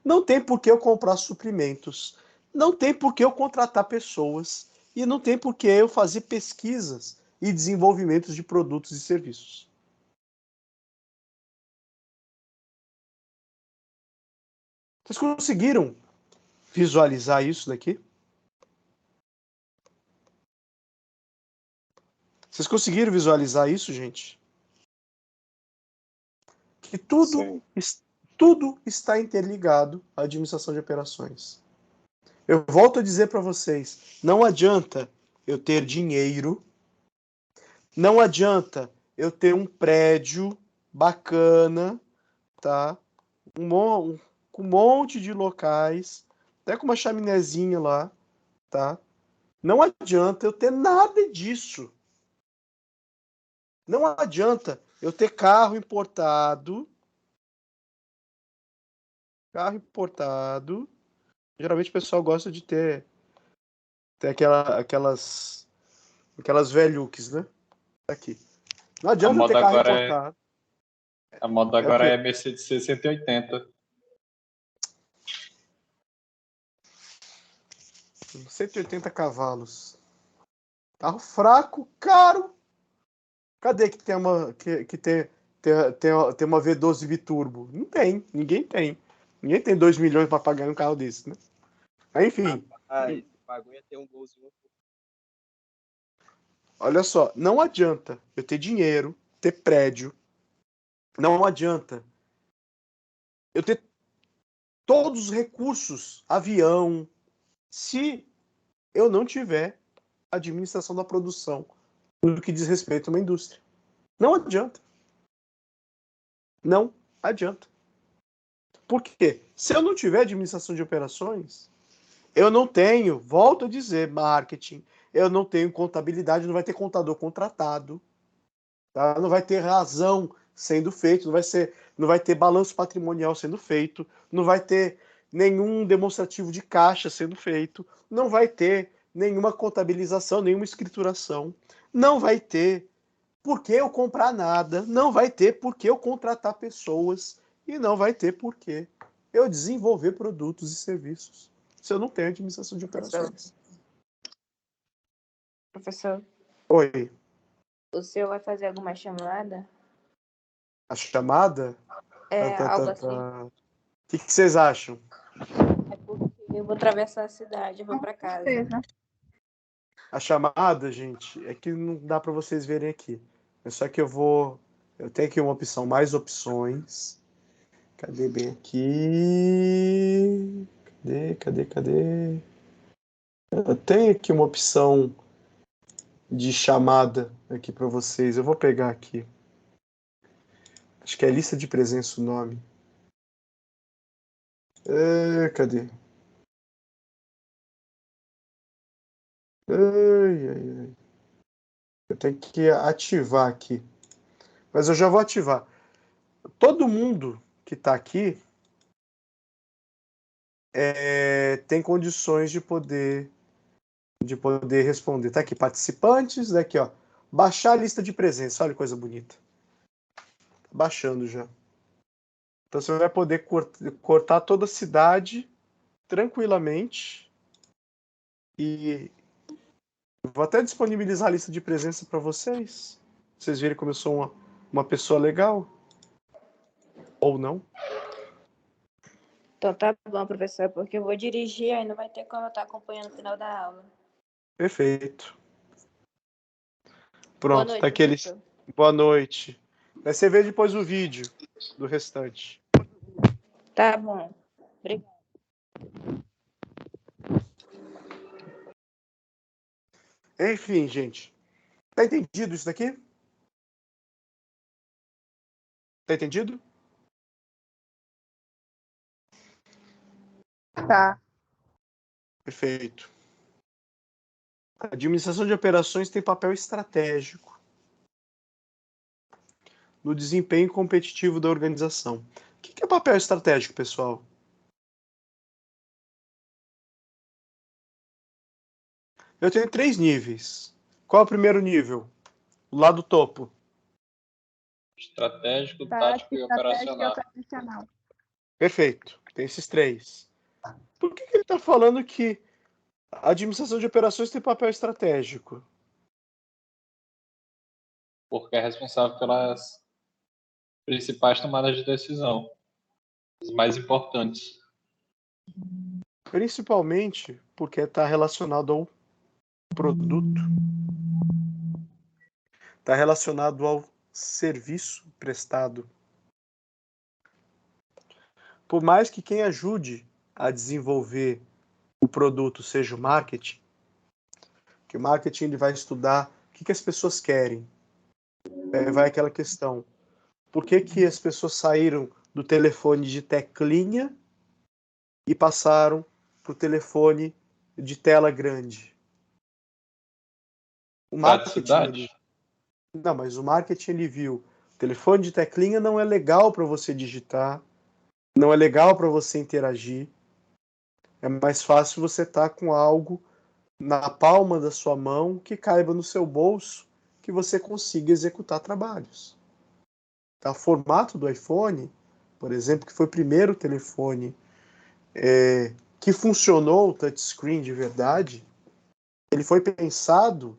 Não tem por que eu comprar suprimentos. Não tem por que eu contratar pessoas. E não tem por que eu fazer pesquisas e desenvolvimentos de produtos e serviços. Vocês conseguiram visualizar isso daqui? Vocês conseguiram visualizar isso, gente? Que tudo está interligado à administração de operações. Eu volto a dizer para vocês, não adianta eu ter dinheiro, não adianta eu ter um prédio bacana, tá? Com um monte de locais, até com uma chaminézinha lá, tá? Não adianta eu ter nada disso. Não adianta eu ter carro importado. Geralmente o pessoal gosta de ter aquelas velhuques, né? Aqui. Não adianta eu ter carro importado. A moda agora é Mercedes C180. 180 cavalos. Carro fraco, caro. Cadê que tem uma tem uma V12 biturbo? Não tem, ninguém tem. Ninguém tem 2 milhões para pagar um carro desse, né? Enfim. Esse bagulho tem um golzinho. Olha só, não adianta eu ter dinheiro, ter prédio. Não adianta eu ter todos os recursos, avião, se eu não tiver administração da produção no que diz respeito a uma indústria. Não adianta. Não adianta. Por quê? Se eu não tiver administração de operações, eu não tenho, volto a dizer, marketing, eu não tenho contabilidade, não vai ter contador contratado, tá? Não vai ter razão sendo feito, não vai ter balanço patrimonial sendo feito, não vai ter nenhum demonstrativo de caixa sendo feito, não vai ter nenhuma contabilização, nenhuma escrituração, não vai ter por que eu comprar nada, não vai ter por que eu contratar pessoas e não vai ter por que eu desenvolver produtos e serviços se eu não tenho administração de operações. Professor, Oi. o senhor vai fazer alguma chamada? A chamada? Algo assim. O que vocês acham? É porque eu vou atravessar a cidade, eu vou para casa. A chamada, gente, é que não dá para vocês verem aqui. É só que eu tenho aqui uma opção, mais opções. Cadê bem aqui? Cadê? Eu tenho aqui uma opção de chamada aqui para vocês. Eu vou pegar aqui. Acho que é lista de presença o nome. Cadê? Ai. Eu tenho que ativar aqui. Mas eu já vou ativar. Todo mundo que está aqui tem condições de poder responder. Tá aqui, participantes, daqui, ó. Baixar a lista de presença. Olha que coisa bonita. Baixando já. Então você vai poder cortar toda a cidade tranquilamente. E vou até disponibilizar a lista de presença para vocês. Vocês verem como eu sou uma pessoa legal. Ou não. Então tá bom, professor, porque eu vou dirigir, aí não vai ter como eu estar acompanhando o final da aula. Perfeito. Pronto, noite, tá aquele. professor. Boa noite. Aí você vê depois o vídeo do restante. Tá bom. Obrigada. Enfim, gente. Tá entendido isso daqui? Tá entendido? Tá. Perfeito. A administração de operações tem papel estratégico no desempenho competitivo da organização. O que é papel estratégico, pessoal? Eu tenho 3 níveis. Qual é o primeiro nível? O lado topo. Estratégico, Tático, tático e estratégico e operacional. operacional. Perfeito. Tem esses 3. Por que ele está falando que a administração de operações tem papel estratégico? Porque é responsável pelas principais tomadas de decisão, as mais importantes. Principalmente porque está relacionado ao produto, está relacionado ao serviço prestado. Por mais que quem ajude a desenvolver o produto seja o marketing, que o marketing ele vai estudar o que as pessoas querem. Vai aquela questão, por que as pessoas saíram do telefone de teclinha e passaram para o telefone de tela grande? O marketing, não, mas o marketing ele viu, o telefone de teclinha não é legal para você digitar, não é legal para você interagir. É mais fácil você estar com algo na palma da sua mão que caiba no seu bolso, que você consiga executar trabalhos. Tá? O formato do iPhone, por exemplo, que foi o primeiro telefone que funcionou o touchscreen de verdade, ele foi pensado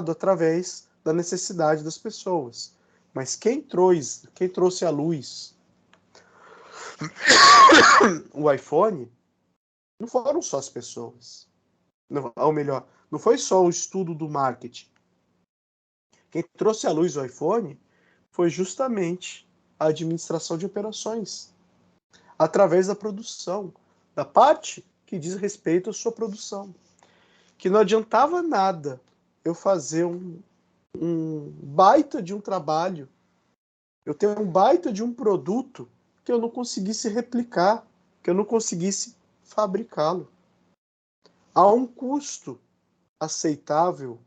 através da necessidade das pessoas. Mas quem trouxe à luz o iPhone não foram só as pessoas. Não, ou melhor, não foi só o estudo do marketing. Quem trouxe à luz o iPhone foi justamente a administração de operações, através da produção, da parte que diz respeito à sua produção. Que não adiantava nada eu fazer um baita de um trabalho, eu ter um baita de um produto que eu não conseguisse replicar, que eu não conseguisse fabricá-lo. Há um custo aceitável,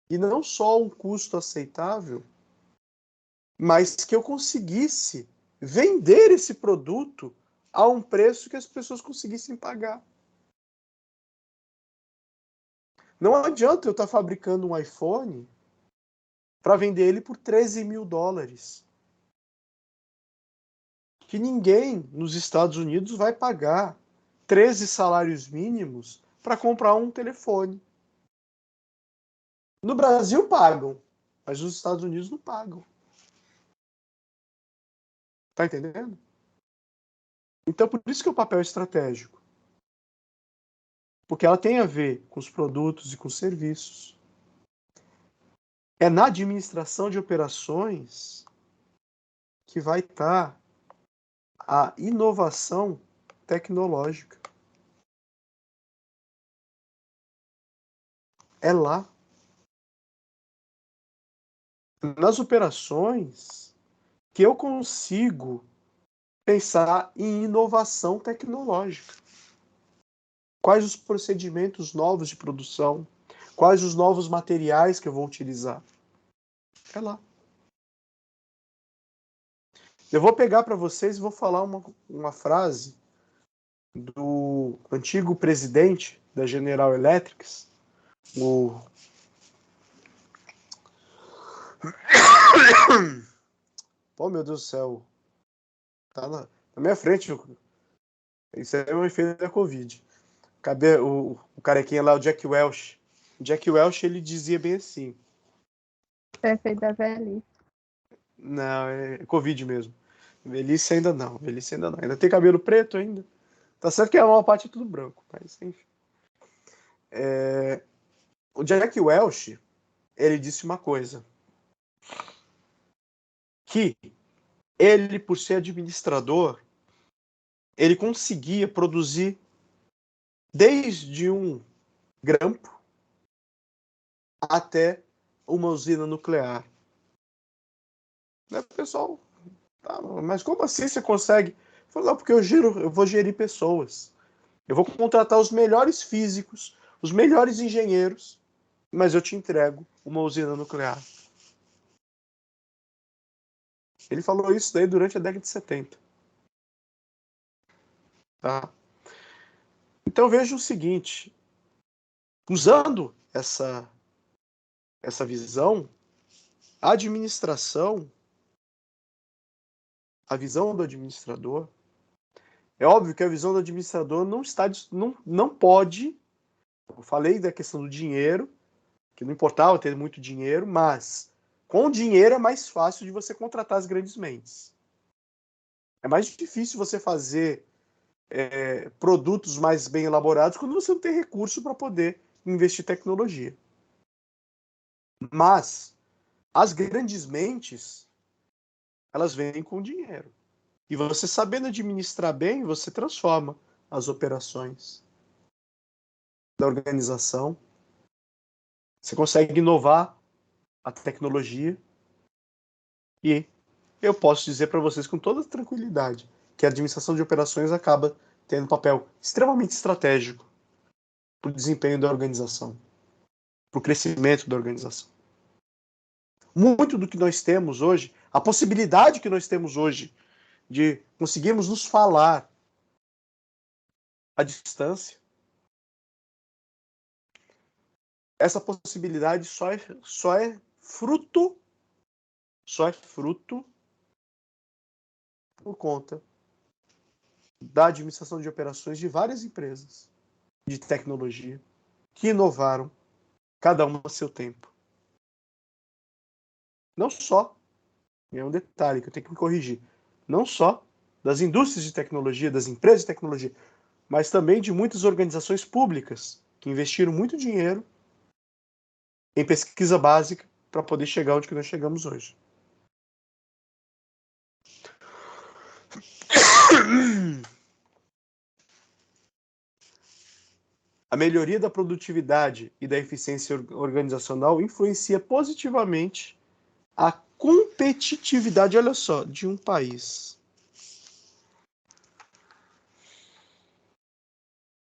e não só um custo aceitável, mas que eu conseguisse vender esse produto a um preço que as pessoas conseguissem pagar. Não adianta eu estar fabricando um iPhone para vender ele por $13.000. Que ninguém nos Estados Unidos vai pagar 13 salários mínimos para comprar um telefone. No Brasil pagam, mas nos Estados Unidos não pagam. Tá entendendo? Então, por isso que o papel é estratégico. Porque ela tem a ver com os produtos e com os serviços. É na administração de operações que vai estar a inovação tecnológica. É lá. Nas operações que eu consigo pensar em inovação tecnológica. Quais os procedimentos novos de produção? Quais os novos materiais que eu vou utilizar? É lá. Eu vou pegar para vocês e vou falar uma frase do antigo presidente da General Electric, o oh, meu Deus do céu. Tá na minha frente. Isso é um efeito da Covid. Cadê o carequinha lá, o Jack Welch? O Jack Welch, ele dizia bem assim. Efeito da velhice. Não, é Covid mesmo. Velhice ainda não. Ainda tem cabelo preto ainda. Tá certo que a maior parte é tudo branco, mas enfim. O Jack Welch, ele disse uma coisa, que ele, por ser administrador, ele conseguia produzir desde um grampo até uma usina nuclear. Né, pessoal? Tá, mas como assim você consegue? Falei, não, porque eu vou gerir pessoas. Eu vou contratar os melhores físicos, os melhores engenheiros, mas eu te entrego uma usina nuclear. Ele falou isso daí durante a década de 70. Tá? Então veja o seguinte, usando essa visão, a administração, a visão do administrador, é óbvio que a visão do administrador não pode, eu falei da questão do dinheiro, que não importava ter muito dinheiro, mas com dinheiro é mais fácil de você contratar as grandes mentes. É mais difícil você fazer produtos mais bem elaborados quando você não tem recurso para poder investir em tecnologia. Mas as grandes mentes, elas vêm com dinheiro. E você sabendo administrar bem, você transforma as operações da organização. Você consegue inovar a tecnologia. E eu posso dizer para vocês com toda tranquilidade que a administração de operações acaba tendo um papel extremamente estratégico para o desempenho da organização, para o crescimento da organização. Muito do que nós temos hoje, a possibilidade que nós temos hoje de conseguirmos nos falar à distância, essa possibilidade só é fruto por conta da administração de operações de várias empresas de tecnologia que inovaram, cada uma a seu tempo. Não só, é um detalhe que eu tenho que me corrigir, não só das indústrias de tecnologia, das empresas de tecnologia, mas também de muitas organizações públicas que investiram muito dinheiro em pesquisa básica para poder chegar onde que nós chegamos hoje. A melhoria da produtividade e da eficiência organizacional influencia positivamente a competitividade, olha só, de um país.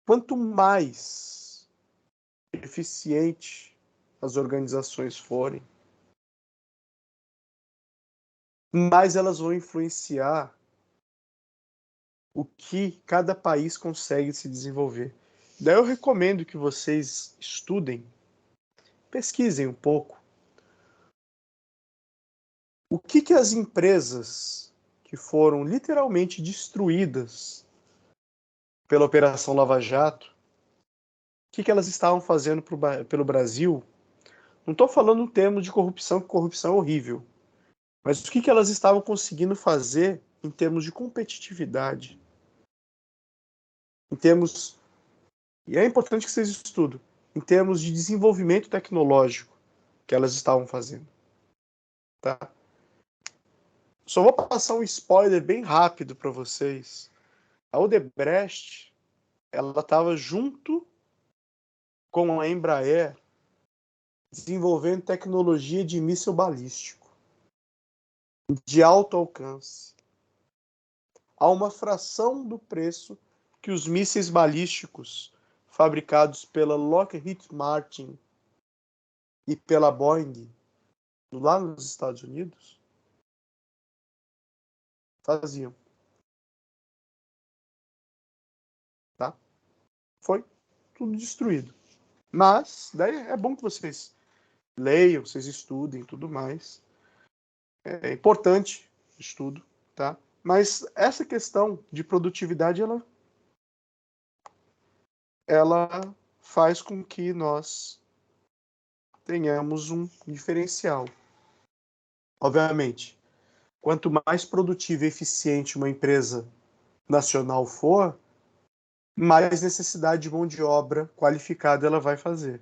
Quanto mais eficiente as organizações forem, mais elas vão influenciar o que cada país consegue se desenvolver. Daí eu recomendo que vocês estudem, pesquisem um pouco o que as empresas que foram literalmente destruídas pela Operação Lava Jato, o que elas estavam fazendo pelo Brasil. Não estou falando em termos de corrupção, que corrupção é horrível, mas o que elas estavam conseguindo fazer em termos de competitividade, em termos, e é importante que vocês estudem, em termos de desenvolvimento tecnológico que elas estavam fazendo. Tá? Só vou passar um spoiler bem rápido para vocês. A Odebrecht, ela estava junto com a Embraer desenvolvendo tecnologia de míssil balístico de alto alcance a uma fração do preço que os mísseis balísticos fabricados pela Lockheed Martin e pela Boeing lá nos Estados Unidos faziam. Tá? Foi tudo destruído. Mas daí é bom que vocês leiam, vocês estudem, tudo mais. É importante o estudo, tá? Mas essa questão de produtividade, ela faz com que nós tenhamos um diferencial. Obviamente, quanto mais produtiva e eficiente uma empresa nacional for, mais necessidade de mão de obra qualificada ela vai fazer.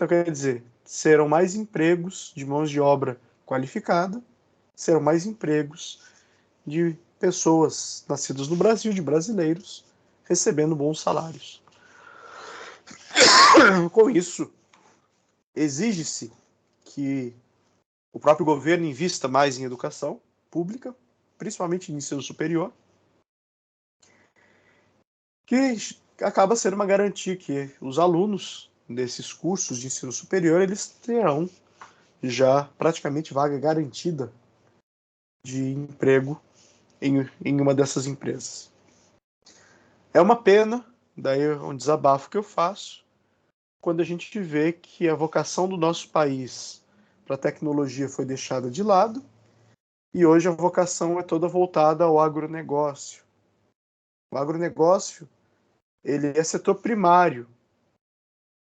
Então, quer dizer, serão mais empregos de mãos de obra qualificada, serão mais empregos de pessoas nascidas no Brasil, de brasileiros, recebendo bons salários. Com isso, exige-se que o próprio governo invista mais em educação pública, principalmente em ensino superior, que acaba sendo uma garantia que os alunos desses cursos de ensino superior, eles terão já praticamente vaga garantida de emprego em uma dessas empresas. É uma pena, daí é um desabafo que eu faço, quando a gente vê que a vocação do nosso país para a tecnologia foi deixada de lado e hoje a vocação é toda voltada ao agronegócio. O agronegócio, ele é setor primário.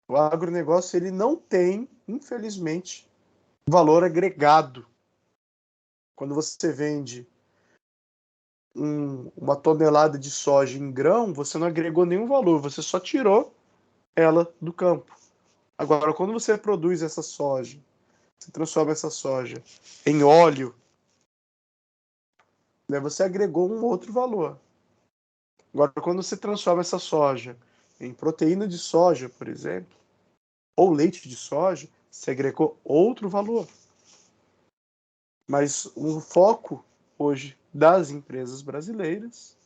O agronegócio, ele não tem, infelizmente, valor agregado. Quando você vende uma tonelada de soja em grão, você não agregou nenhum valor, você só tirou ela do campo. Agora, quando você produz essa soja, você transforma essa soja em óleo, né, você agregou um outro valor. Agora, quando você transforma essa soja em proteína de soja, por exemplo, ou leite de soja, você agregou outro valor. Mas o foco hoje das empresas brasileiras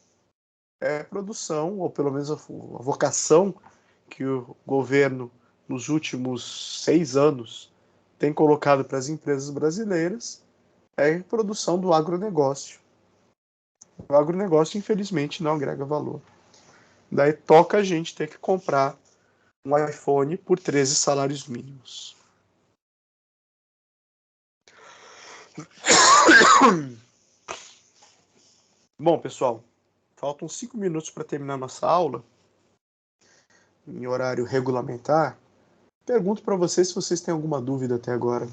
é a produção, ou pelo menos a vocação que o governo, nos últimos 6 anos, tem colocado para as empresas brasileiras, é a produção do agronegócio. O agronegócio, infelizmente, não agrega valor. Daí toca a gente ter que comprar um iPhone por 13 salários mínimos. Bom, pessoal, faltam 5 minutos para terminar nossa aula, em horário regulamentar. Pergunto para vocês se vocês têm alguma dúvida até agora.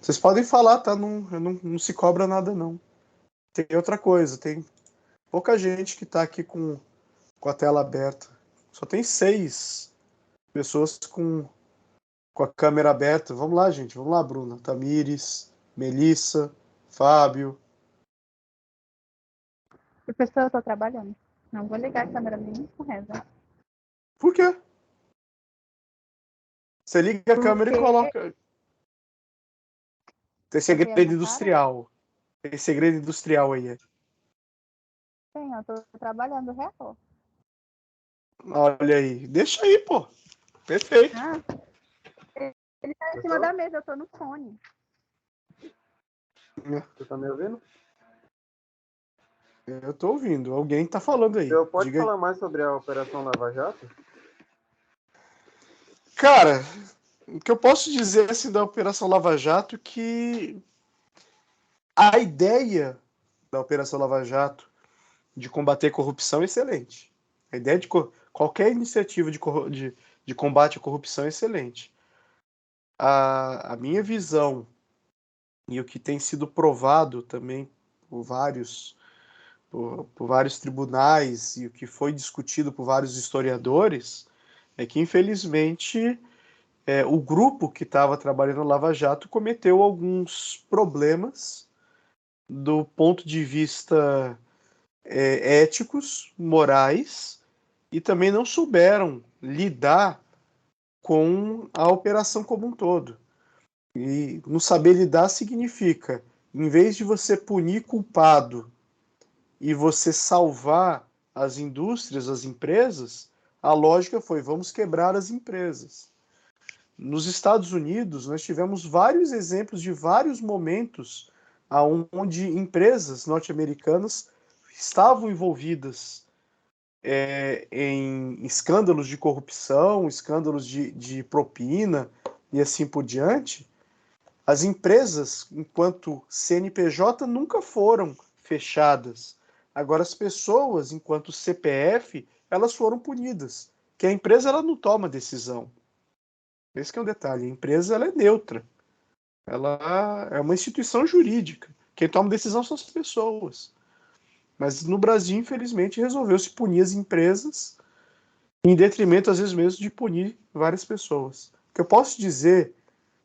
Vocês podem falar, tá? Não se cobra nada, não. Tem outra coisa, tem pouca gente que está aqui com a tela aberta. Só tem 6 pessoas com a câmera aberta. Vamos lá, gente. Vamos lá, Bruna. Tamires, Melissa, Fábio. Professor, eu estou trabalhando. Não vou ligar a câmera nem com reza. Por quê? Você liga a câmera e coloca. Tem segredo industrial. Tem segredo industrial aí. Sim, eu estou trabalhando real. Olha aí. Deixa aí, pô. Perfeito. Ele tá em cima da mesa, eu tô no fone. Você tá me ouvindo? Eu tô ouvindo. Alguém tá falando aí. Eu pode Diga falar aí. mais sobre a Operação Lava Jato? Cara, o que eu posso dizer assim, da Operação Lava Jato é que a ideia da Operação Lava Jato de combater a corrupção é excelente. A ideia de qualquer iniciativa de combate à corrupção é excelente. A minha visão, e o que tem sido provado também por vários tribunais, e o que foi discutido por vários historiadores, é que, infelizmente, o grupo que estava trabalhando no Lava Jato cometeu alguns problemas do ponto de vista éticos, morais, e também não souberam lidar com a operação como um todo. E não saber lidar significa, em vez de você punir culpado e você salvar as indústrias, as empresas, a lógica foi: vamos quebrar as empresas. Nos Estados Unidos, nós tivemos vários exemplos de vários momentos onde empresas norte-americanas estavam envolvidas em escândalos de corrupção, escândalos de propina e assim por diante. As empresas, enquanto CNPJ, nunca foram fechadas. Agora, as pessoas, enquanto CPF, elas foram punidas. Que a empresa ela não toma decisão. Esse que é o detalhe. A empresa ela é neutra. Ela é uma instituição jurídica. Quem toma decisão são as pessoas. Mas no Brasil, infelizmente, resolveu-se punir as empresas em detrimento, às vezes mesmo, de punir várias pessoas. O que eu posso dizer,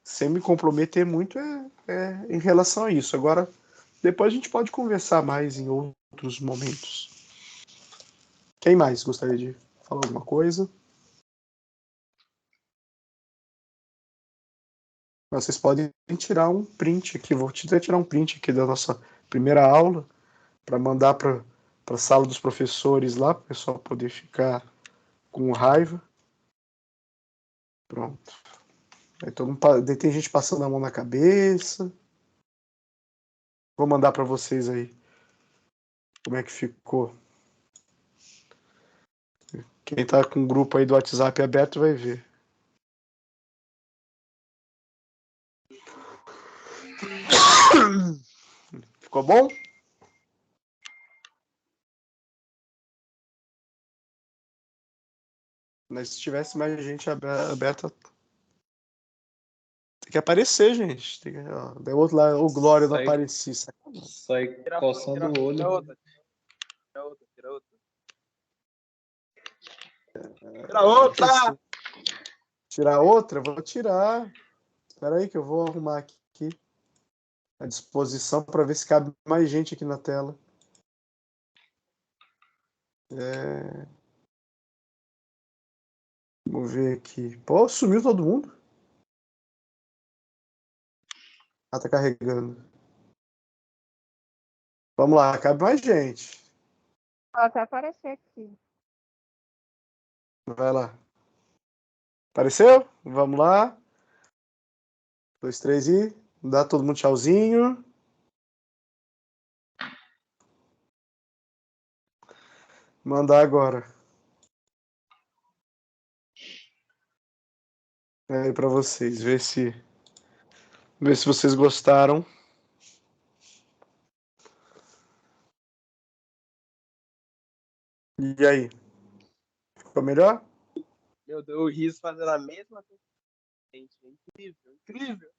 sem me comprometer muito, é em relação a isso. Agora, depois a gente pode conversar mais em outros momentos. Quem mais gostaria de falar alguma coisa? Vocês podem tirar um print aqui. Vou até tirar um print aqui da nossa primeira aula para mandar para a sala dos professores lá, para o pessoal poder ficar com raiva. Pronto. Aí tem gente passando a mão na cabeça. Vou mandar para vocês aí como é que ficou. Quem está com o grupo aí do WhatsApp aberto vai ver. Ficou bom? Mas se tivesse mais gente aberta, tem que aparecer, gente. Tem que, ó, deu outro lá, o Glória não aparecia. Sai coçando o olho. Tira outra! Tirar outra? Vou tirar. Espera aí que eu vou arrumar aqui a disposição para ver se cabe mais gente aqui na tela. Vamos ver aqui. Pô, sumiu todo mundo. Ah, tá carregando. Vamos lá, cabe mais gente. Vou até aparecer aqui. Vai lá. Apareceu? Vamos lá. 2, 3 e... Dá todo mundo tchauzinho. Mandar agora. Aí para vocês, ver se vocês gostaram. E aí? Ficou melhor? Meu Deus, o riso fazendo a mesma coisa. Gente, é incrível, incrível.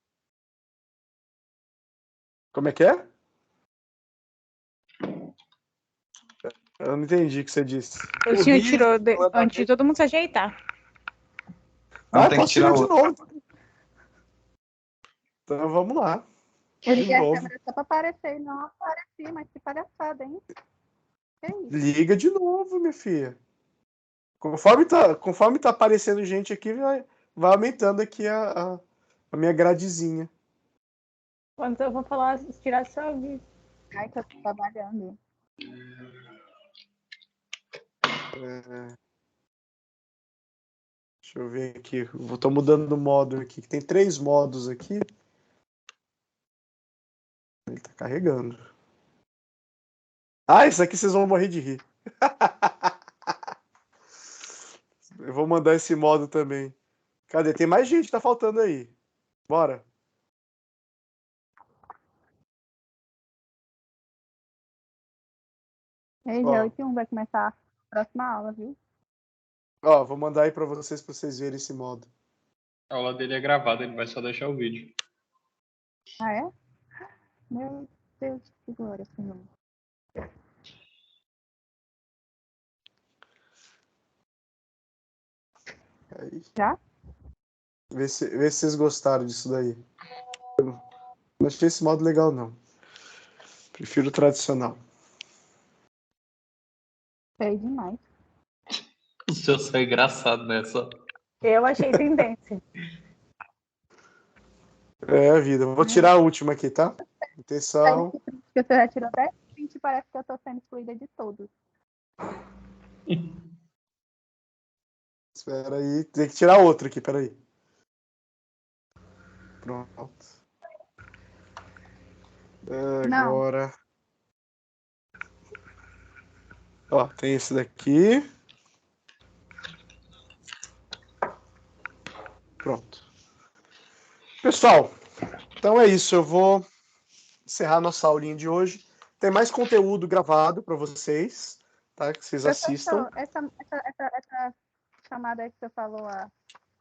Como é que é? Eu não entendi o que você disse. O senhor tirou antes de todo mundo se ajeitar. Não, tem que posso tirar de outro. novo. Então vamos lá. Eu De liguei a novo. câmera só pra aparecer e não apareci, mas que palhaçada, hein? Que isso? Liga de novo, minha filha. Conforme tá aparecendo gente aqui, vai aumentando aqui a minha gradezinha. Quando eu vou falar, tirar só o vídeo. Ai, que eu tô trabalhando. Deixa eu ver aqui. Tô mudando do modo aqui. Tem 3 modos aqui. Ele tá carregando. Ah, isso aqui vocês vão morrer de rir. Eu vou mandar esse modo também. Cadê? Tem mais gente que tá faltando aí. Bora. Ei, Ó. 8:01 vai começar a próxima aula, viu? Ó, vou mandar aí pra vocês verem esse modo. A aula dele é gravada, ele vai só deixar o vídeo. Ah, é? Meu Deus, que glória, Senhor. Aí. Já? Vê se vocês gostaram disso daí. Eu não achei esse modo legal, não. Prefiro o tradicional. Feio demais. O seu só é engraçado nessa. Eu achei tendência. É a vida. Vou tirar a última aqui, tá? Atenção. Que você já tirou 10 20, parece que eu tô sendo excluída de todos. Espera aí. Tem que tirar outra aqui, peraí. Pronto. Agora. Ó, tem esse daqui. Pronto. Pessoal, então é isso. Eu vou encerrar nossa aulinha de hoje. Tem mais conteúdo gravado para vocês, tá? Que vocês Professor, assistam. essa chamada aí que você falou, a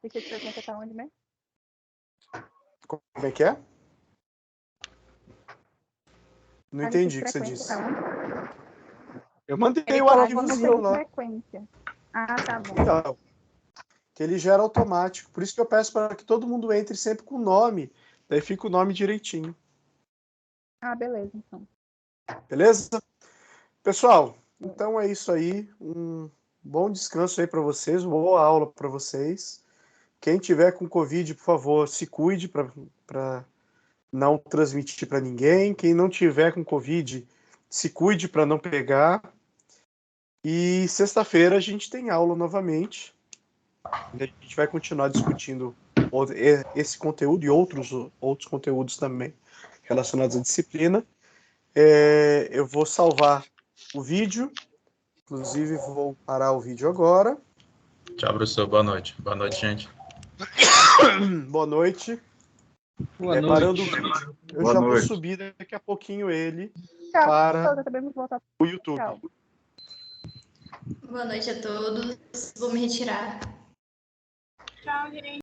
ficha de frequência tá onde mesmo? Como é que é? Não A lista de entendi o que você frequência disse. tá onde? Eu mandei Ele o colocou arquivozinho no lá. frequência. Ah, tá bom. Então, que ele gera automático. Por isso que eu peço para que todo mundo entre sempre com o nome. Daí fica o nome direitinho. Ah, beleza, então. Beleza? Pessoal, então é isso aí. Um bom descanso aí para vocês. Uma boa aula para vocês. Quem tiver com Covid, por favor, se cuide para não transmitir para ninguém. Quem não tiver com Covid, se cuide para não pegar. E sexta-feira a gente tem aula novamente. A gente vai continuar discutindo esse conteúdo e outros conteúdos também relacionados à disciplina. Eu vou salvar o vídeo. Inclusive, vou parar o vídeo agora. Tchau, professor. Boa noite. Boa noite, gente. Boa noite. Boa noite. Parando o vídeo, eu Boa já noite. vou subir daqui a pouquinho ele Tchau, para professor, também vou voltar. o YouTube. Tchau. Boa noite a todos. Vou me retirar. Tchau, gente.